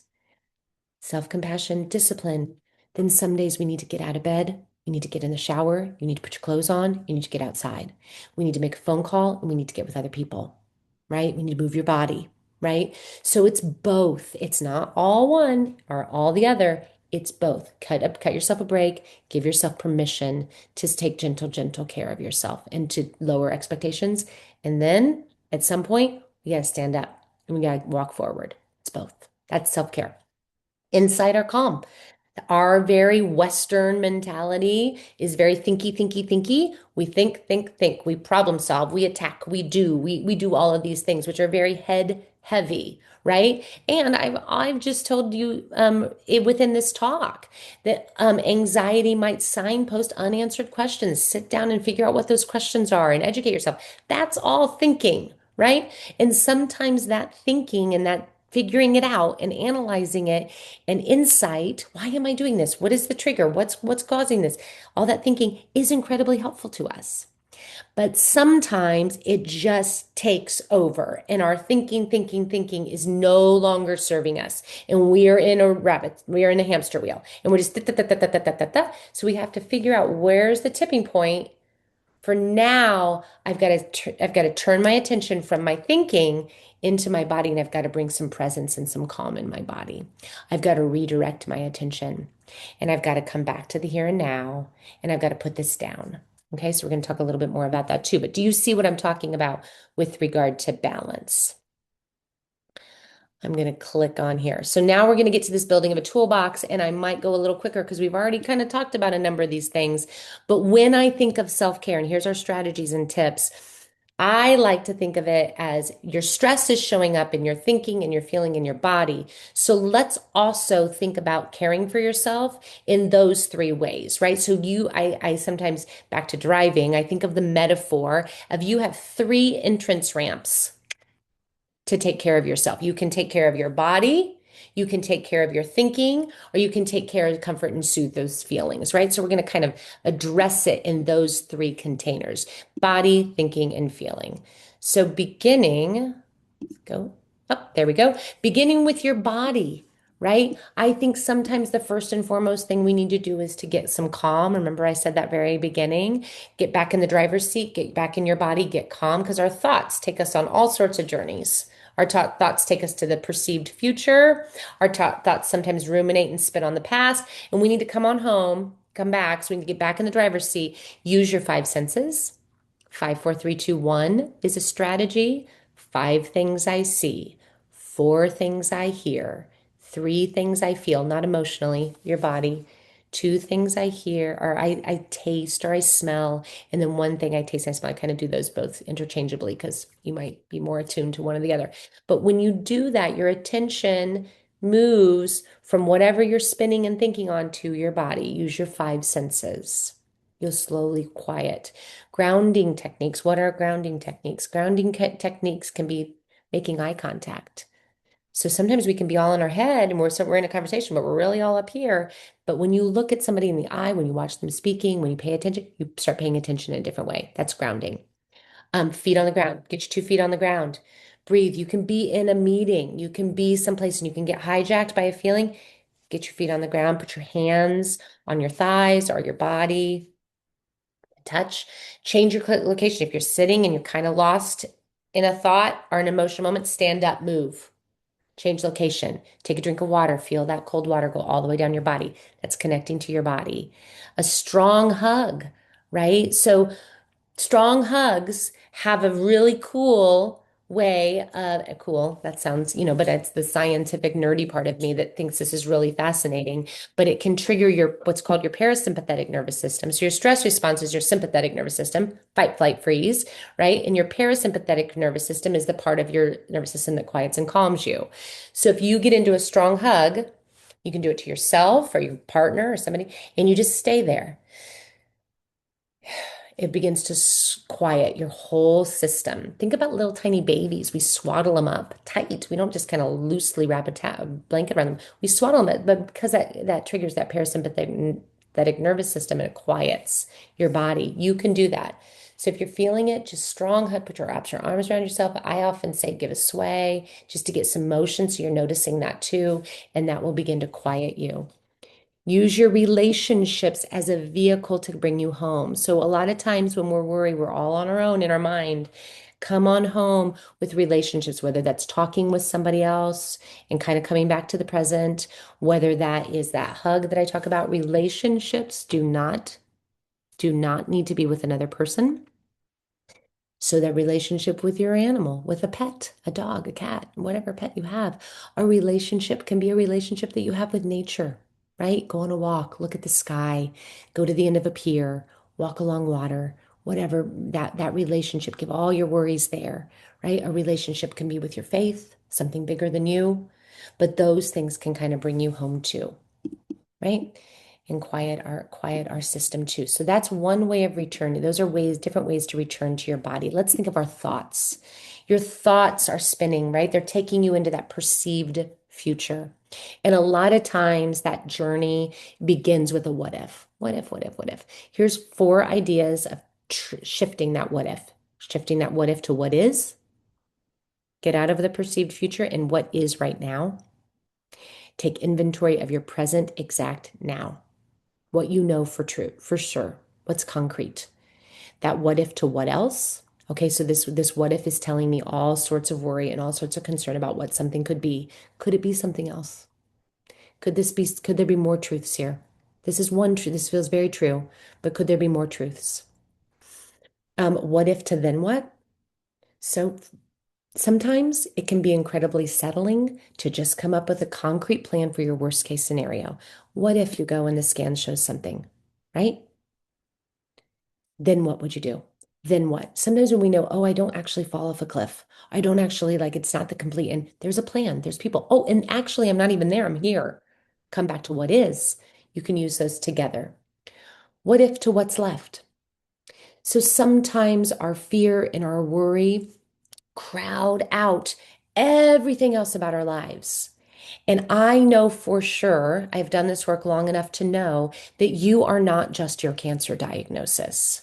self-compassion, discipline, then some days we need to get out of bed. You need to get in the shower. You need to put your clothes on. You need to get outside. We need to make a phone call and we need to get with other people, right? We need to move your body, right? So it's both. It's not all one or all the other. It's both. Cut yourself a break. Give yourself permission to take gentle care of yourself and to lower expectations. And then at some point, we got to stand up and we got to walk forward. It's both. That's self-care. Insight or calm. Our very Western mentality is very thinky. We think. We problem solve. We attack. We do all of these things, which are very head heavy, right? And I've just told you within this talk that anxiety might signpost unanswered questions. Sit down and figure out what those questions are and educate yourself. That's all thinking, right? And sometimes that thinking and that figuring it out and analyzing it and insight, why am I doing this? What is the trigger? What's causing this? All that thinking is incredibly helpful to us. But sometimes it just takes over and our thinking is no longer serving us. And we are in a hamster wheel and we're just da, da, da, da, da, da, da, da, da. So we have to figure out where's the tipping point For now, I've got to turn my attention from my thinking into my body, and I've got to bring some presence and some calm in my body. I've got to redirect my attention, and I've got to come back to the here and now, and I've got to put this down. Okay, so we're going to talk a little bit more about that too. But do you see what I'm talking about with regard to balance? I'm going to click on here. So now we're going to get to this building of a toolbox, and I might go a little quicker because we've already kind of talked about a number of these things. But when I think of self-care, and here's our strategies and tips, I like to think of it as your stress is showing up in your thinking and your feeling in your body. So let's also think about caring for yourself in those three ways, right? So I sometimes, back to driving, I think of the metaphor of you have three entrance ramps to take care of yourself. You can take care of your body, you can take care of your thinking, or you can take care of comfort and soothe those feelings, right? So we're going to kind of address it in those three containers: body, thinking, and feeling. So beginning, go up, there we go. Beginning with your body, right? I think sometimes the first and foremost thing we need to do is to get some calm. Remember, I said that very beginning. Get back in the driver's seat, get back in your body, get calm, because our thoughts take us on all sorts of journeys. Our thoughts take us to the perceived future. Our thoughts sometimes ruminate and spit on the past. And we need to come on home, come back. So we need to get back in the driver's seat. Use your five senses. 5, 4, 3, 2, 1 is a strategy. Five things I see, four things I hear, three things I feel, not emotionally, your body. Two things I hear, or I taste, or I smell, and then one thing I taste, I smell. I kind of do those both interchangeably because you might be more attuned to one or the other. But when you do that, your attention moves from whatever you're spinning and thinking on to your body. Use your five senses. You'll slowly quiet. Grounding techniques. What are grounding techniques? Grounding techniques can be making eye contact. So sometimes we can be all in our head and we're in a conversation, but we're really all up here. But when you look at somebody in the eye, when you watch them speaking, when you pay attention, you start paying attention in a different way. That's grounding. Feet on the ground. Get your 2 feet on the ground. Breathe. You can be in a meeting. You can be someplace and you can get hijacked by a feeling. Get your feet on the ground. Put your hands on your thighs or your body. Touch. Change your location. If you're sitting and you're kind of lost in a thought or an emotional moment, stand up, move. Change location. Take a drink of water. Feel that cold water go all the way down your body. That's connecting to your body. A strong hug, right? So strong hugs have a really cool way of cool. That sounds, but it's the scientific nerdy part of me that thinks this is really fascinating. But it can trigger your what's called your parasympathetic nervous system. So your stress response is your sympathetic nervous system, fight, flight, freeze, right? And your parasympathetic nervous system is the part of your nervous system that quiets and calms you. So if you get into a strong hug, you can do it to yourself or your partner or somebody, and you just stay there. It begins to quiet your whole system. Think about little tiny babies. We swaddle them up tight. We don't just kind of loosely wrap a blanket around them. We swaddle them, but because that triggers that parasympathetic nervous system and it quiets your body. You can do that. So if you're feeling it, just strong hug, put your arms around yourself. I often say give a sway just to get some motion so you're noticing that too, and that will begin to quiet you. Use your relationships as a vehicle to bring you home. So a lot of times when we're worried, we're all on our own in our mind. Come on home with relationships, whether that's talking with somebody else and kind of coming back to the present, whether that is that hug that I talk about. Relationships do not need to be with another person. So that relationship with your animal, with a pet, a dog, a cat, whatever pet you have, a relationship can be a relationship that you have with nature, right? Go on a walk, look at the sky, go to the end of a pier, walk along water, whatever that relationship, give all your worries there, right? A relationship can be with your faith, something bigger than you, but those things can kind of bring you home too, right? And quiet our system too. So that's one way of returning. Those are different ways to return to your body. Let's think of our thoughts. Your thoughts are spinning, right? They're taking you into that perceived future. And a lot of times that journey begins with a what if. What if, what if, what if? Here's 4 ideas of shifting that what if. Shifting that what if to what is. Get out of the perceived future and what is right now. Take inventory of your present exact now. What you know for true, for sure, what's concrete. That what if to what else? Okay, so this what if is telling me all sorts of worry and all sorts of concern about what something could be. Could it be something else? Could there be more truths here? This is one truth. This feels very true, but could there be more truths? What if to then what? So sometimes it can be incredibly settling to just come up with a concrete plan for your worst case scenario. What if you go and the scan shows something, right? Then what would you do? Then what? Sometimes when we know, oh, I don't actually fall off a cliff. I don't actually like it's not the complete end. There's a plan. There's people. Oh, and actually, I'm not even there. I'm here. Come back to what is. You can use those together. What if to what's left? So sometimes our fear and our worry crowd out everything else about our lives. And I know for sure, I've done this work long enough to know that you are not just your cancer diagnosis.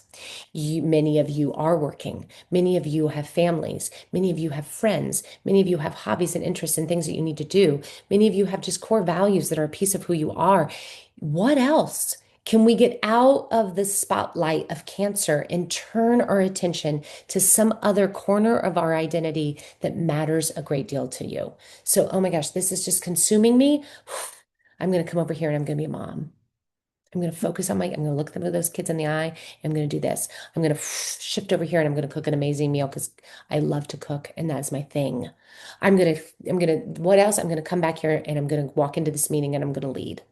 Many of you are working. Many of you have families. Many of you have friends. Many of you have hobbies and interests and things that you need to do. Many of you have just core values that are a piece of who you are. What else? Can we get out of the spotlight of cancer and turn our attention to some other corner of our identity that matters a great deal to you? So, oh my gosh, this is just consuming me. I'm going to come over here and I'm going to be a mom. I'm going to focus on I'm going to look them at those kids in the eye. I'm going to do this. I'm going to shift over here and I'm going to cook an amazing meal because I love to cook and that's my thing. What else? I'm going to come back here and I'm going to walk into this meeting and I'm going to lead.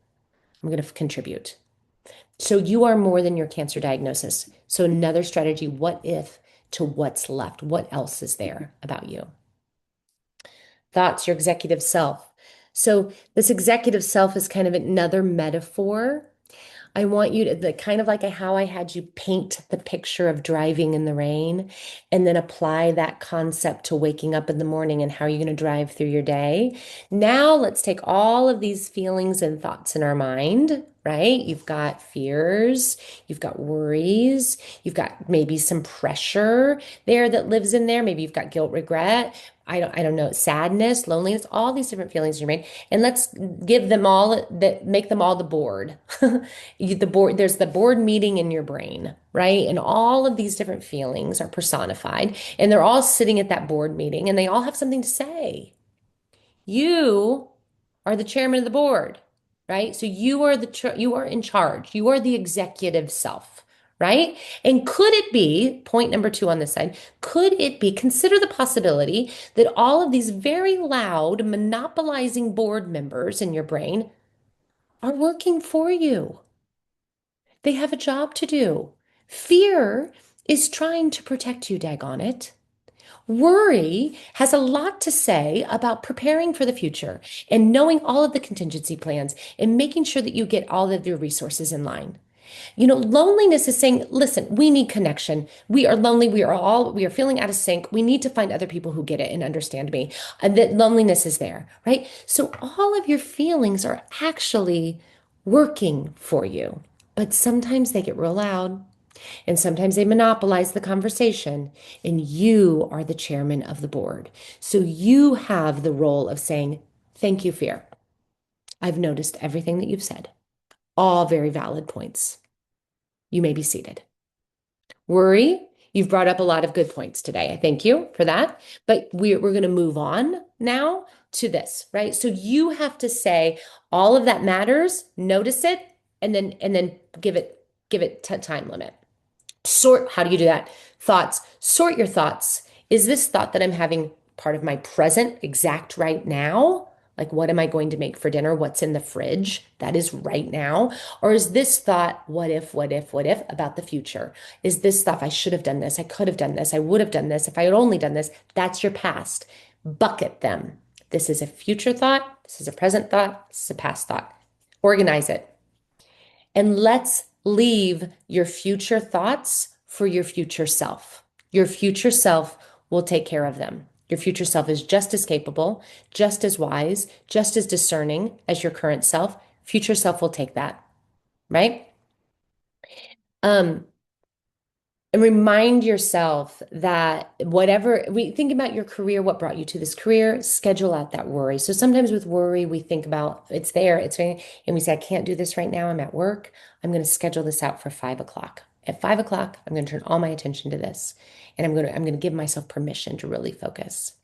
I'm going to contribute. So you are more than your cancer diagnosis. So another strategy, what if to what's left? What else is there about you? Thoughts, your executive self. So this executive self is kind of another metaphor. I want you to kind of like how I had you paint the picture of driving in the rain and then apply that concept to waking up in the morning and how you're going to drive through your day. Now let's take all of these feelings and thoughts in our mind, right? You've got fears, you've got worries, you've got maybe some pressure there that lives in there. Maybe you've got guilt, regret. I don't know, sadness, loneliness, all these different feelings in your brain. And let's give them all that make them all the board. There's the board meeting in your brain, right? And all of these different feelings are personified and they're all sitting at that board meeting and they all have something to say. You are the chairman of the board, right? So you are in charge. You are the executive self, right? And could it be, point number two on this side, could it be, consider the possibility that all of these very loud, monopolizing board members in your brain are working for you? They have a job to do. Fear is trying to protect you, daggone it. Worry has a lot to say about preparing for the future and knowing all of the contingency plans and making sure that you get all of your resources in line. Loneliness is saying, listen, we need connection. We are lonely. We are feeling out of sync. We need to find other people who get it and understand me. And that loneliness is there, right? So all of your feelings are actually working for you, but sometimes they get real loud and sometimes they monopolize the conversation and you are the chairman of the board. So you have the role of saying, thank you, fear. I've noticed everything that you've said. All very valid points. You may be seated. Worry, you've brought up a lot of good points today. I thank you for that. But we're going to move on now to this, right? So you have to say all of that matters, notice it, and then give it time limit. Sort, how do you do that? Thoughts. Sort your thoughts. Is this thought that I'm having part of my present exact right now? Like, what am I going to make for dinner? What's in the fridge? That is right now. Or is this thought, what if about the future? Is this stuff, I should have done this, I could have done this, I would have done this if I had only done this? That's your past. Bucket them. This is a future thought. This is a present thought. This is a past thought. Organize it. And let's leave your future thoughts for your future self. Your future self will take care of them. Your future self is just as capable, just as wise, just as discerning as your current self. Future self will take that, right? Um, and remind yourself that whatever we think about your career, what brought you to this career, schedule out that worry. So sometimes with worry, we think about and we say, I can't do this right now. I'm at work. I'm going to schedule this out for 5 o'clock. At 5 o'clock, I'm going to turn all my attention to this. And I'm going to give myself permission to really focus.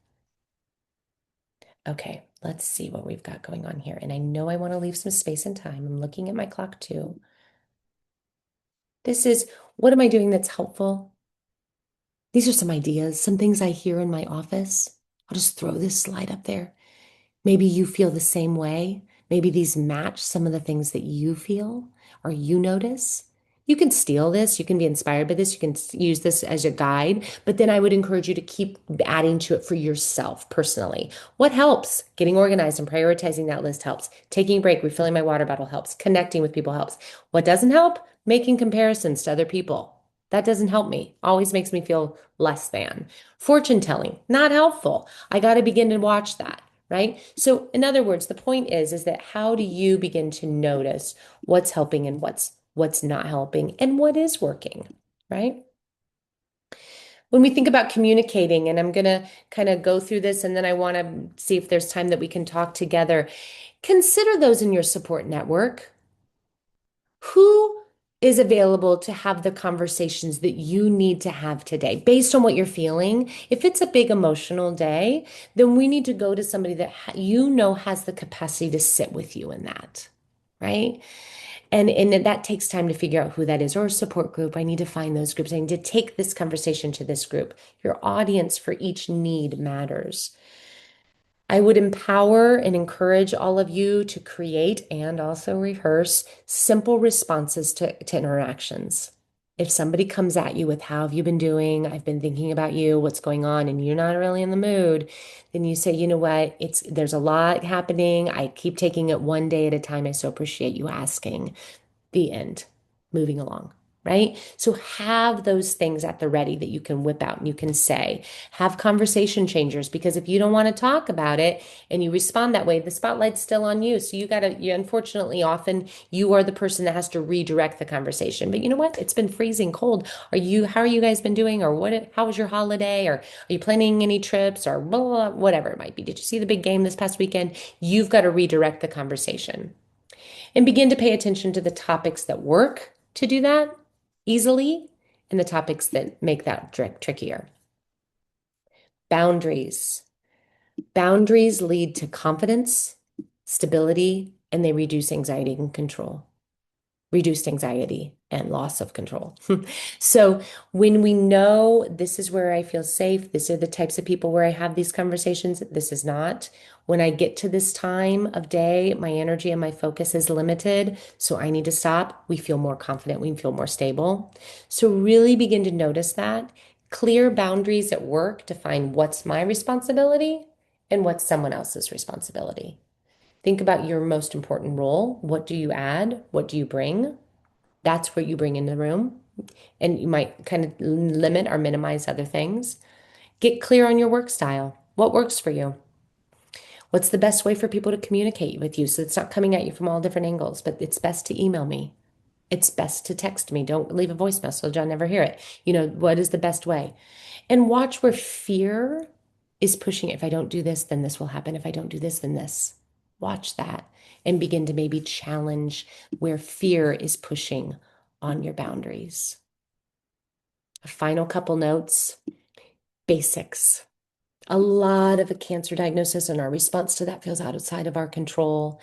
Okay, let's see what we've got going on here. And I know I want to leave some space and time. I'm looking at my clock too. This is what am I doing that's helpful? These are some ideas, some things I hear in my office. I'll just throw this slide up there. Maybe you feel the same way. Maybe these match some of the things that you feel or you notice. You can steal this. You can be inspired by this. You can use this as a guide. But then I would encourage you to keep adding to it for yourself personally. What helps? Getting organized and prioritizing that list helps. Taking a break, refilling my water bottle helps. Connecting with people helps. What doesn't help? Making comparisons to other people. That doesn't help me. Always makes me feel less than. Fortune telling, not helpful. I got to begin to watch that, right? So in other words, the point is that how do you begin to notice what's helping and what's not helping and what is working, right? When we think about communicating, and I'm going to kind of go through this and then I want to see if there's time that we can talk together. Consider those in your support network. Who is available to have the conversations that you need to have today based on what you're feeling? If it's a big emotional day, then we need to go to somebody that you know has the capacity to sit with you in that, right? And that takes time to figure out who that is, or a support group. I need to find those groups. I need to take this conversation to this group. Your audience for each need matters. I would empower and encourage all of you to create and also rehearse simple responses to interactions. If somebody comes at you with, how have you been doing? I've been thinking about you, what's going on, and you're not really in the mood, then you say, you know what? There's a lot happening. I keep taking it one day at a time. I so appreciate you asking. The end. Moving along, right? So have those things at the ready that you can whip out and you can say. Have conversation changers, because if you don't want to talk about it and you respond that way, the spotlight's still on you. So unfortunately, often you are the person that has to redirect the conversation. But you know what? It's been freezing cold. How are you guys been doing? Or how was your holiday? Or are you planning any trips or blah, blah, blah, whatever it might be? Did you see the big game this past weekend? You've got to redirect the conversation and begin to pay attention to the topics that work to do that easily and the topics that make that trickier. Boundaries. Boundaries lead to confidence, stability, and they reduce anxiety and control. Reduced anxiety and loss of control. So when we know this is where I feel safe, these are the types of people where I have these conversations, this is not. When I get to this time of day, my energy and my focus is limited, so I need to stop. We feel more confident, we feel more stable. So really begin to notice that. Clear boundaries at work define what's my responsibility and what's someone else's responsibility. Think about your most important role. What do you add? What do you bring? That's what you bring in the room. And you might kind of limit or minimize other things. Get clear on your work style. What works for you? What's the best way for people to communicate with you so it's not coming at you from all different angles? But it's best to email me. It's best to text me. Don't leave a voice message. I'll never hear it. What is the best way? And watch where fear is pushing it. If I don't do this, then this will happen. If I don't do this, then this. Watch that and begin to maybe challenge where fear is pushing on your boundaries. A final couple notes, basics. A lot of a cancer diagnosis and our response to that feels outside of our control.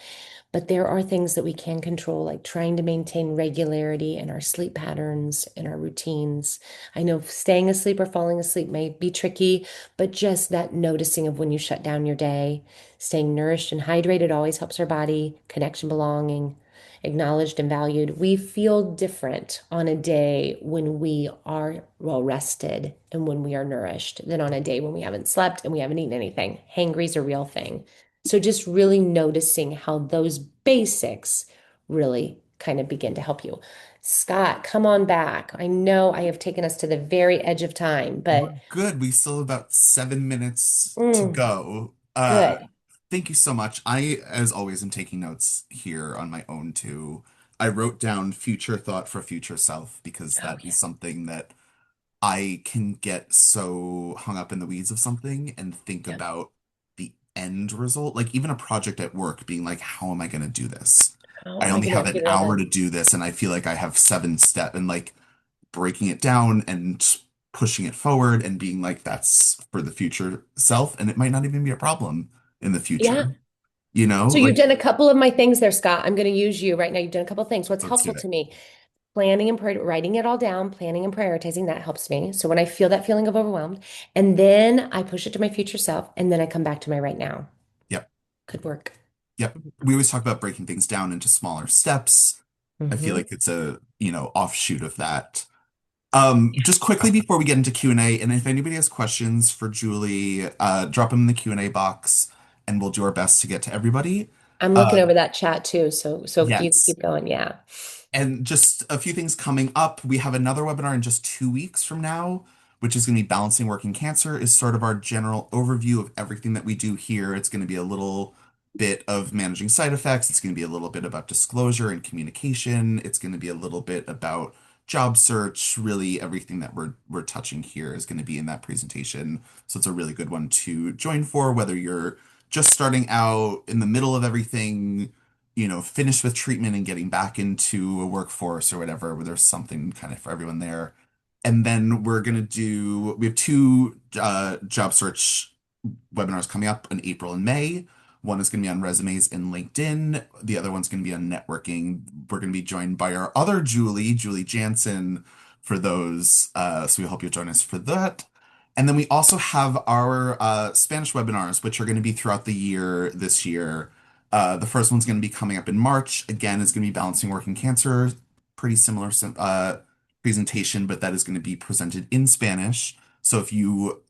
But there are things that we can control, like trying to maintain regularity in our sleep patterns, in our routines. I know staying asleep or falling asleep may be tricky, but just that noticing of when you shut down your day, staying nourished and hydrated always helps our body, connection, belonging, acknowledged and valued. We feel different on a day when we are well rested and when we are nourished than on a day when we haven't slept and we haven't eaten anything. Hangry is a real thing. So just really noticing how those basics really kind of begin to help you. Scott, come on back. I know I have taken us to the very edge of time, We're but good. We still have about 7 minutes to mm, go. good. Thank you so much. I, as always, am taking notes here on my own too. I wrote down future thought for future self because Oh, that yeah. is something that I can get so hung up in the weeds of something and think Yeah. about the end result. Like even a project at work being like, how am I going to do this? How I am I only going have to an get it all hour to done? do this and I feel like I have 7 steps and like breaking it down and pushing it forward and being like, that's for the future self. And it might not even be a problem in the Yeah. future. You know, So you've like, done a couple of my things there, Scott. I'm going to use you right now. You've done a couple of things. What's let's do helpful it. to me? Planning and writing it all down, planning and prioritizing, that helps me. So when I feel that feeling of overwhelmed, and then I push it to my future self, and then I come back to my right now. Yep. Could work. Yep. We always talk about breaking things down into smaller steps. I feel Hmm. like it's a, offshoot of that. Just quickly Yeah. before we get into Q&A, and if anybody has questions for Julie, drop them in the Q&A box and we'll do our best to get to everybody. I'm looking Uh, over that chat too. So you yes. keep going. Yeah. And just a few things coming up. We have another webinar in just 2 weeks from now, which is going to be Balancing Working Cancer, is sort of our general overview of everything that we do here. It's going to be a little bit of managing side effects. It's going to be a little bit about disclosure and communication. It's going to be a little bit about job search. Really, everything that we're touching here is going to be in that presentation. So it's a really good one to join for, whether you're just starting out in the middle of everything, finished with treatment and getting back into a workforce or whatever, where there's something kind of for everyone there. And then we have two job search webinars coming up in April and May. One is going to be on resumes in LinkedIn. The other one's going to be on networking. We're going to be joined by our other Julie Jansen, for those. So we hope you'll join us for that. And then we also have our Spanish webinars, which are going to be throughout the year this year. The first one's going to be coming up in March. Again, it's going to be Balancing Working Cancer. Pretty similar presentation, but that is going to be presented in Spanish. So if you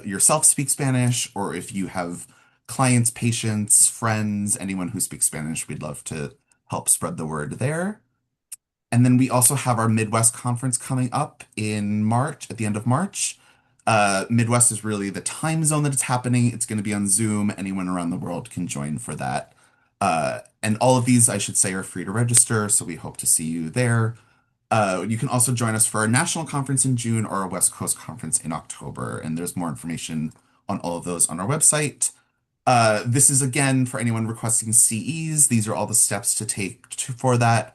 yourself speak Spanish, or if you have clients, patients, friends, anyone who speaks Spanish, we'd love to help spread the word there. And then we also have our Midwest conference coming up in March, at the end of March. Midwest is really the time zone that it's happening. It's going to be on Zoom. Anyone around the world can join for that. And all of these, I should say, are free to register. So we hope to see you there. You can also join us for our national conference in June or our West Coast conference in October. And there's more information on all of those on our website. This is again for anyone requesting CEs. These are all the steps to take for that.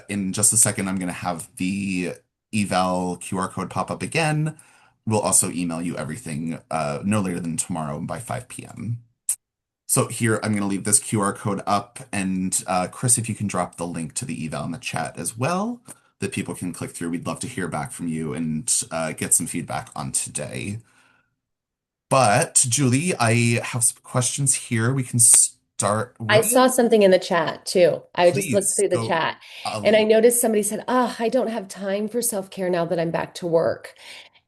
In just a second, I'm going to have the eval QR code pop up again. We'll also email you everything no later than tomorrow by 5 p.m. So here, I'm going to leave this QR code up. And Chris, if you can drop the link to the eval in the chat as well, that people can click through. We'd love to hear back from you and get some feedback on today. But Julie, I have some questions here. We can start I with, saw something in the chat too. I just looked please. through the So, chat and I um, noticed somebody said, "Ah, I don't have time for self-care now that I'm back to work."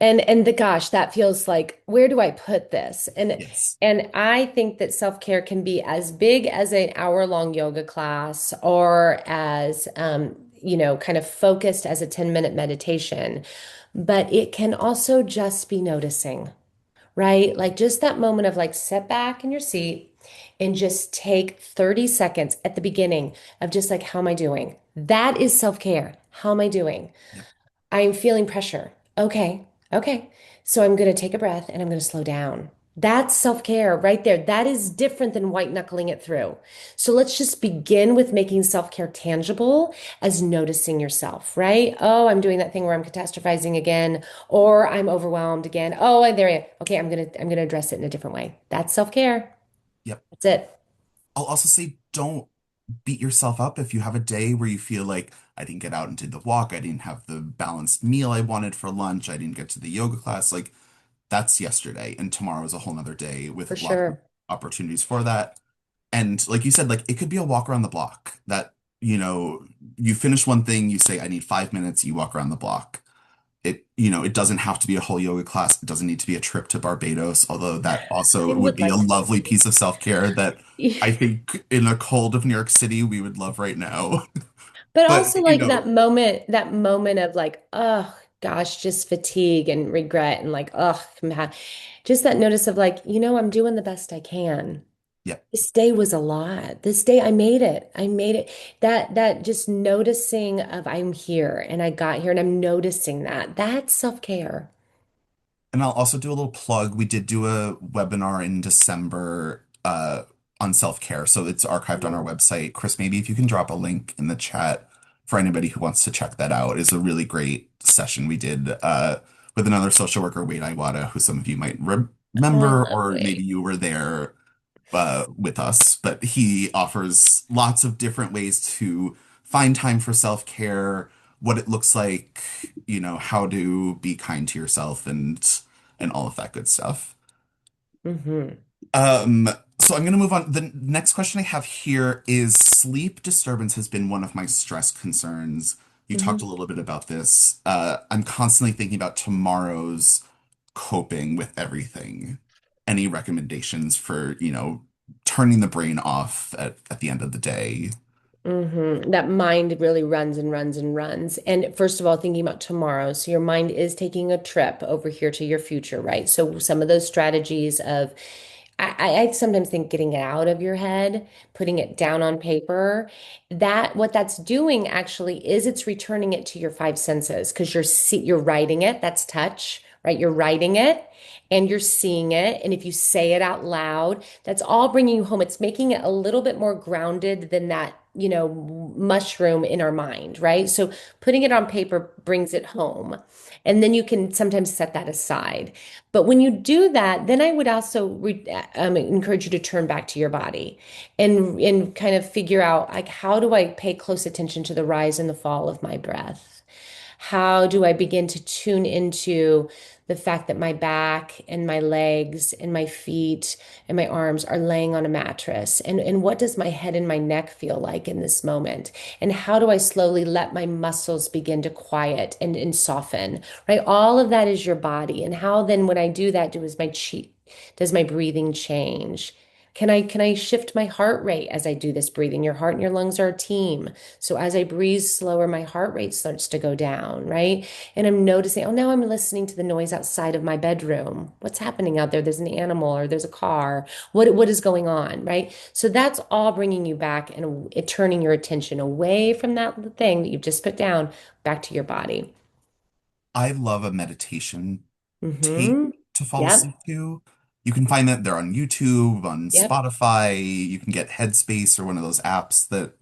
And the gosh, that feels like, where do I put this? yes. And I think that self-care can be as big as an hour-long yoga class or as kind of focused as a 10-minute meditation. But it can also just be noticing, right? Like just that moment of like sit back in your seat and just take 30 seconds at the beginning of just like, how am I doing? That is self-care. How am I doing? Yep. I'm feeling pressure. Okay. Okay. So I'm going to take a breath and I'm going to slow down. That's self-care right there. That is different than white knuckling it through. So let's just begin with making self-care tangible as noticing yourself, right? Oh, I'm doing that thing where I'm catastrophizing again, or I'm overwhelmed again. Oh, and there I am. Okay, I'm gonna address it in a different way. That's self-care. Yep. That's it. I'll also say don't beat yourself up if you have a day where you feel like I didn't get out and did the walk, I didn't have the balanced meal I wanted for lunch, I didn't get to the yoga class. Like that's yesterday, and tomorrow is a whole nother day For with lots of sure. opportunities for that. And like you said, like it could be a walk around the block that, you finish one thing, you say, I need 5 minutes, you walk around the block. It doesn't have to be a whole yoga class. It doesn't need to be a trip to Barbados, although that also I would would be a like to. lovely piece of self-care that I think in the cold of New York City we would love right now. But But, also like that moment of like, oh gosh, just fatigue and regret and like, oh, just that notice of like, I'm doing the best I can. yeah. This day was a lot. This day I made it. I made it. That just noticing of I'm here and I got here and I'm noticing that. That's self-care. And I'll also do a little plug. We did do a webinar in December on self-care. So it's archived on our website. Chris, maybe if you can drop a link in the chat for anybody who wants to check that out. It's a really great session we did with another social worker, Wade Iwata, who some of you might Oh, I remember, love or maybe weight. you were there with us. But he offers lots of different ways to find time for self-care, what it looks like, how to be kind to yourself and all of that good stuff. Hmm. Um, so I'm going to move on. The next question I have here is sleep disturbance has been one of my stress concerns. You talked a Hmm. little bit about this. I'm constantly thinking about tomorrow's coping with everything. Any recommendations for, turning the brain off at the end of the day? That mind really runs and runs and runs. And first of all, thinking about tomorrow. So your mind is taking a trip over here to your future, right? So some of those strategies of, I sometimes think getting it out of your head, putting it down on paper, that what that's doing actually is it's returning it to your five senses because you're writing it. That's touch, right? You're writing it and you're seeing it. And if you say it out loud, that's all bringing you home. It's making it a little bit more grounded than that, mushroom in our mind, right? So putting it on paper brings it home. And then you can sometimes set that aside. But when you do that, then I would also encourage you to turn back to your body and kind of figure out like how do I pay close attention to the rise and the fall of my breath? How do I begin to tune into the fact that my back and my legs and my feet and my arms are laying on a mattress? And what does my head and my neck feel like in this moment? And how do I slowly let my muscles begin to quiet and soften, right? All of that is your body. And how then when I do that, does my breathing change? Can I shift my heart rate as I do this breathing? Your heart and your lungs are a team. So as I breathe slower, my heart rate starts to go down, right? And I'm noticing, oh, now I'm listening to the noise outside of my bedroom. What's happening out there? There's an animal or there's a car. What is going on, right? So that's all bringing you back and turning your attention away from that thing that you've just put down back to your body. I love a meditation tape Mm-hmm. to fall Yep. asleep to. You can find that they're on YouTube, on Yep. Spotify. You can get Headspace or one of those apps that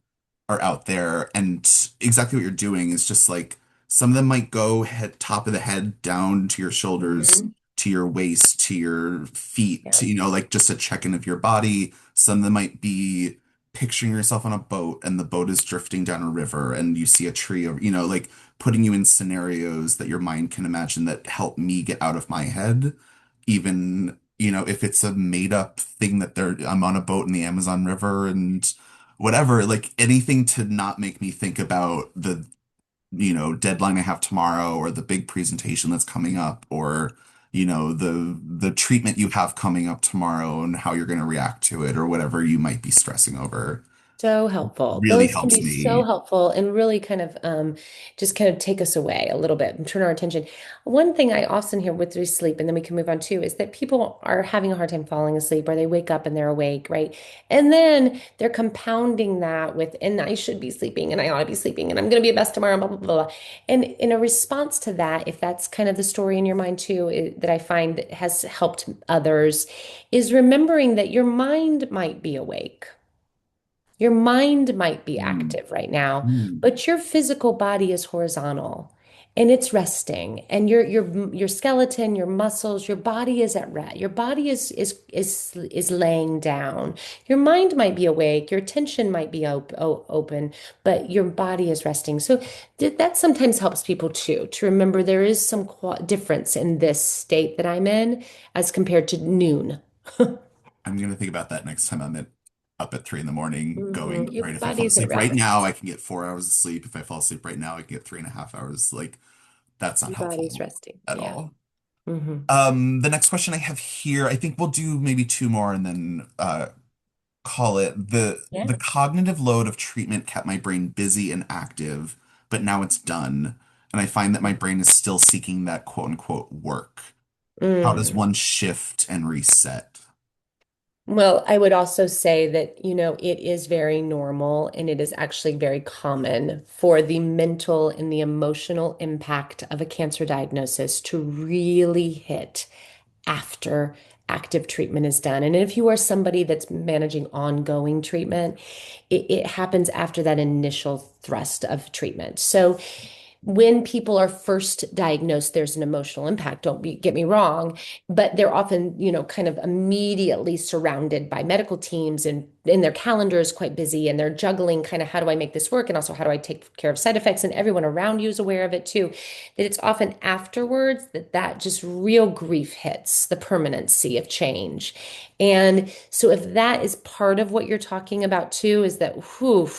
are out there. And exactly what you're doing is just like some of them might go head top of the head down to your shoulders, Mm-hmm. to your waist, to your feet, Yeah. like just a check-in of your body. Some of them might be picturing yourself on a boat and the boat is drifting down a river and you see a tree, or, like putting you in scenarios that your mind can imagine that help me get out of my head. Even, if it's a made up thing that I'm on a boat in the Amazon River and whatever, like anything to not make me think about the, deadline I have tomorrow or the big presentation that's coming up or, the treatment you have coming up tomorrow and how you're going to react to it or whatever you might be stressing over. So helpful. Really Those can helps be so me. helpful and really kind of just kind of take us away a little bit and turn our attention. One thing I often hear with sleep, and then we can move on to, is that people are having a hard time falling asleep or they wake up and they're awake, right? And then they're compounding that with, and I should be sleeping and I ought to be sleeping and I'm going to be a best tomorrow, blah, blah, blah, blah. And in a response to that, if that's kind of the story in your mind too, that I find that has helped others, is remembering that your mind might be awake. Your mind might be Mm. active right now, Mm. but your physical body is horizontal and it's resting. And your skeleton, your muscles, your body is at rest. Your body is laying down. Your mind might be awake, your attention might be open, but your body is resting. So that sometimes helps people too, to remember there is some difference in this state that I'm in as compared to noon. I'm gonna think about that next time up at 3 in the morning, going, Your right, if I fall body's at asleep right now, rest. I can get 4 hours of sleep. If I fall asleep right now, I can get 3.5 hours. Like, that's not Your body's helpful resting. at Yeah. all. Hmm. The next question I have here, I think we'll do maybe two more and then call it the Yeah. cognitive load of treatment kept my brain busy and active, but now it's done. And I find that my brain is still seeking that quote unquote work. How does Mm. one shift and reset? Well, I would also say that, it is very normal and it is actually very common for the mental and the emotional impact of a cancer diagnosis to really hit after active treatment is done. And if you are somebody that's managing ongoing treatment, it happens after that initial thrust of treatment. So when people are first diagnosed, there's an emotional impact. Get me wrong, but they're often, kind of immediately surrounded by medical teams and in their calendars quite busy, and they're juggling kind of how do I make this work, and also how do I take care of side effects, and everyone around you is aware of it too. That it's often afterwards that just real grief hits the permanency of change. And so if that is part of what you're talking about too, is that whew,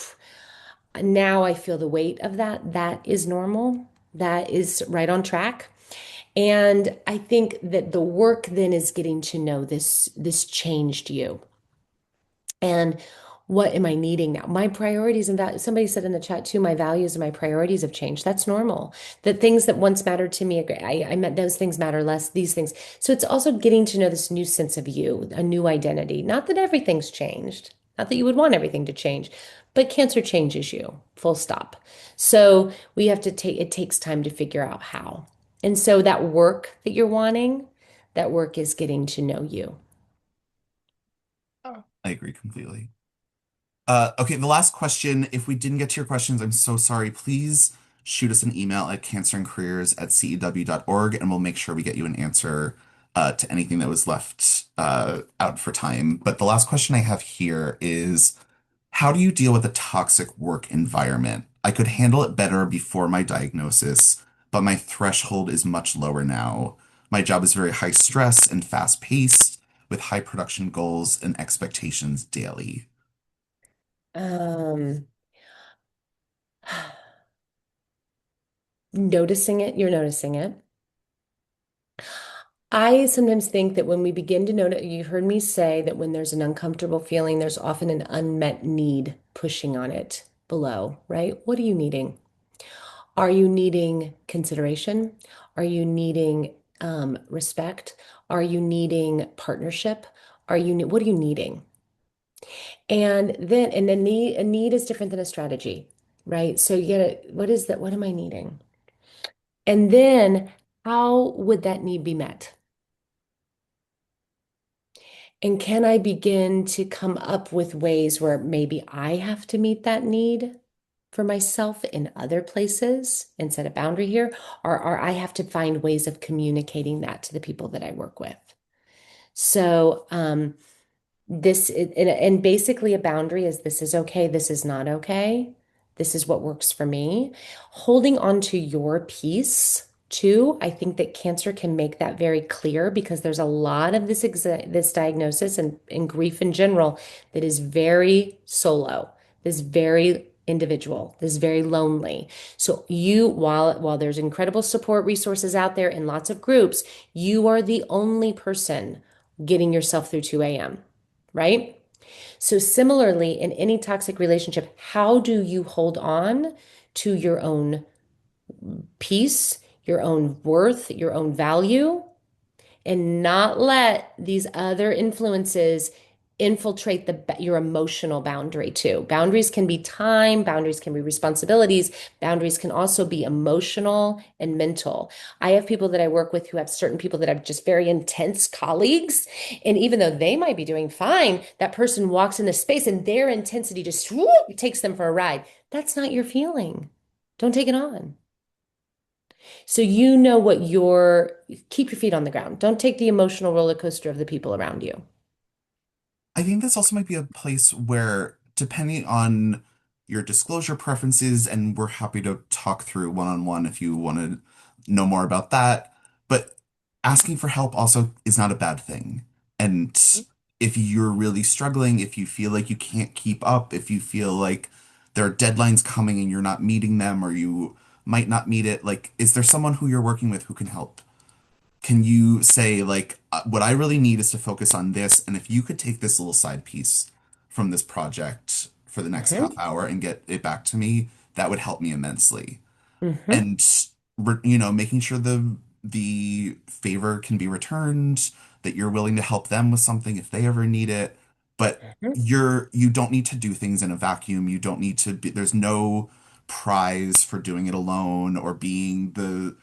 now I feel the weight of that. That is normal. That is right on track. And I think that the work then is getting to know this changed you. And what am I needing now? My priorities and that somebody said in the chat too, my values and my priorities have changed. That's normal. The things that once mattered to me, I met those things matter less, these things. So it's also getting to know this new sense of you, a new identity. Not that everything's changed, not that you would want everything to change, but cancer changes you, full stop. So we have to take, it takes time to figure out how. And so that work that you're wanting, that work is getting to know you. I agree completely. Okay, the last question. If we didn't get to your questions, I'm so sorry. Please shoot us an email at cancerandcareers@cew.org and we'll make sure we get you an answer to anything that was left out for time. But the last question I have here is, how do you deal with a toxic work environment? I could handle it better before my diagnosis, but my threshold is much lower now. My job is very high stress and fast paced, with high production goals and expectations daily. Um, Noticing it, you're noticing it. I sometimes think that when we begin to notice, you heard me say that when there's an uncomfortable feeling, there's often an unmet need pushing on it below, right? What are you needing? Are you needing consideration? Are you needing respect? Are you needing partnership? What are you needing? And a need is different than a strategy, right? So you gotta, what is that? What am I needing? And then how would that need be met? And can I begin to come up with ways where maybe I have to meet that need for myself in other places and set a boundary here, or I have to find ways of communicating that to the people that I work with. So, and basically a boundary is this is okay, this is not okay. This is what works for me. Holding on to your peace too, I think that cancer can make that very clear because there's a lot of this diagnosis and grief in general that is very solo, this very individual, this very lonely. So while there's incredible support resources out there in lots of groups, you are the only person getting yourself through 2 a.m., right? So, similarly, in any toxic relationship, how do you hold on to your own peace, your own worth, your own value, and not let these other influences infiltrate your emotional boundary too. Boundaries can be time, boundaries can be responsibilities, boundaries can also be emotional and mental. I have people that I work with who have certain people that have just very intense colleagues, and even though they might be doing fine, that person walks in the space and their intensity just whoop, takes them for a ride. That's not your feeling. Don't take it on. So you know keep your feet on the ground. Don't take the emotional roller coaster of the people around you. I think this also might be a place where, depending on your disclosure preferences, and we're happy to talk through one-on-one if you want to know more about that, but asking for help also is not a bad thing. And if you're really struggling, if you feel like you can't keep up, if you feel like there are deadlines coming and you're not meeting them, or you might not meet it, like, is there someone who you're working with who can help? Can you say, like, what I really need is to focus on this, and if you could take this little side piece from this project for the next half Hmm. hour and get it back to me, that would help me immensely. Hmm. And making sure the favor can be returned, that you're willing to help them with something if they ever need it. But you don't need to do things in a vacuum. You don't need to be, there's no prize for doing it alone or being the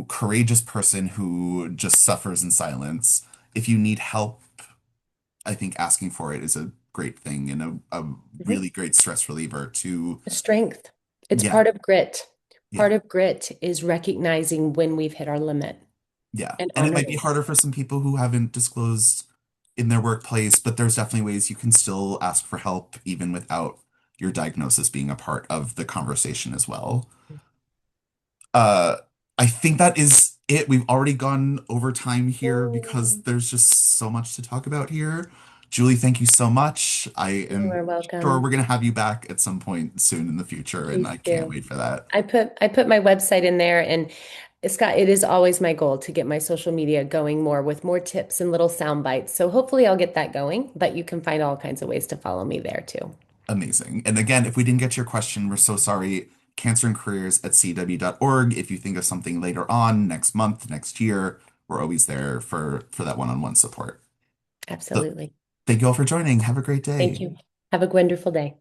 courageous person who just suffers in silence. if you need help, I think asking for it is a great thing and a Mhm. really great stress reliever to, Strength. It's yeah, part of grit. Part yeah, of grit is recognizing when we've hit our limit yeah. and And it might be honoring that. harder for some people who haven't disclosed in their workplace, but there's definitely ways you can still ask for help even without your diagnosis being a part of the conversation as well. Uh, I think that is it. We've already gone over time here because Mm, there's just so much to talk about here. Julie, thank you so much. I you am are sure welcome. we're going to have you back at some point soon in the future, and Please I can't do. wait for that. I put my website in there and Scott, it is always my goal to get my social media going more with more tips and little sound bites. So hopefully I'll get that going, but you can find all kinds of ways to follow me there too. Amazing. And again, if we didn't get your question, we're so sorry. Cancerandcareers@cw.org. If you think of something later on, next month, next year, we're always there for that one-on-one support. So Absolutely. thank you all for joining. Have a great Thank day. you. Have a wonderful day.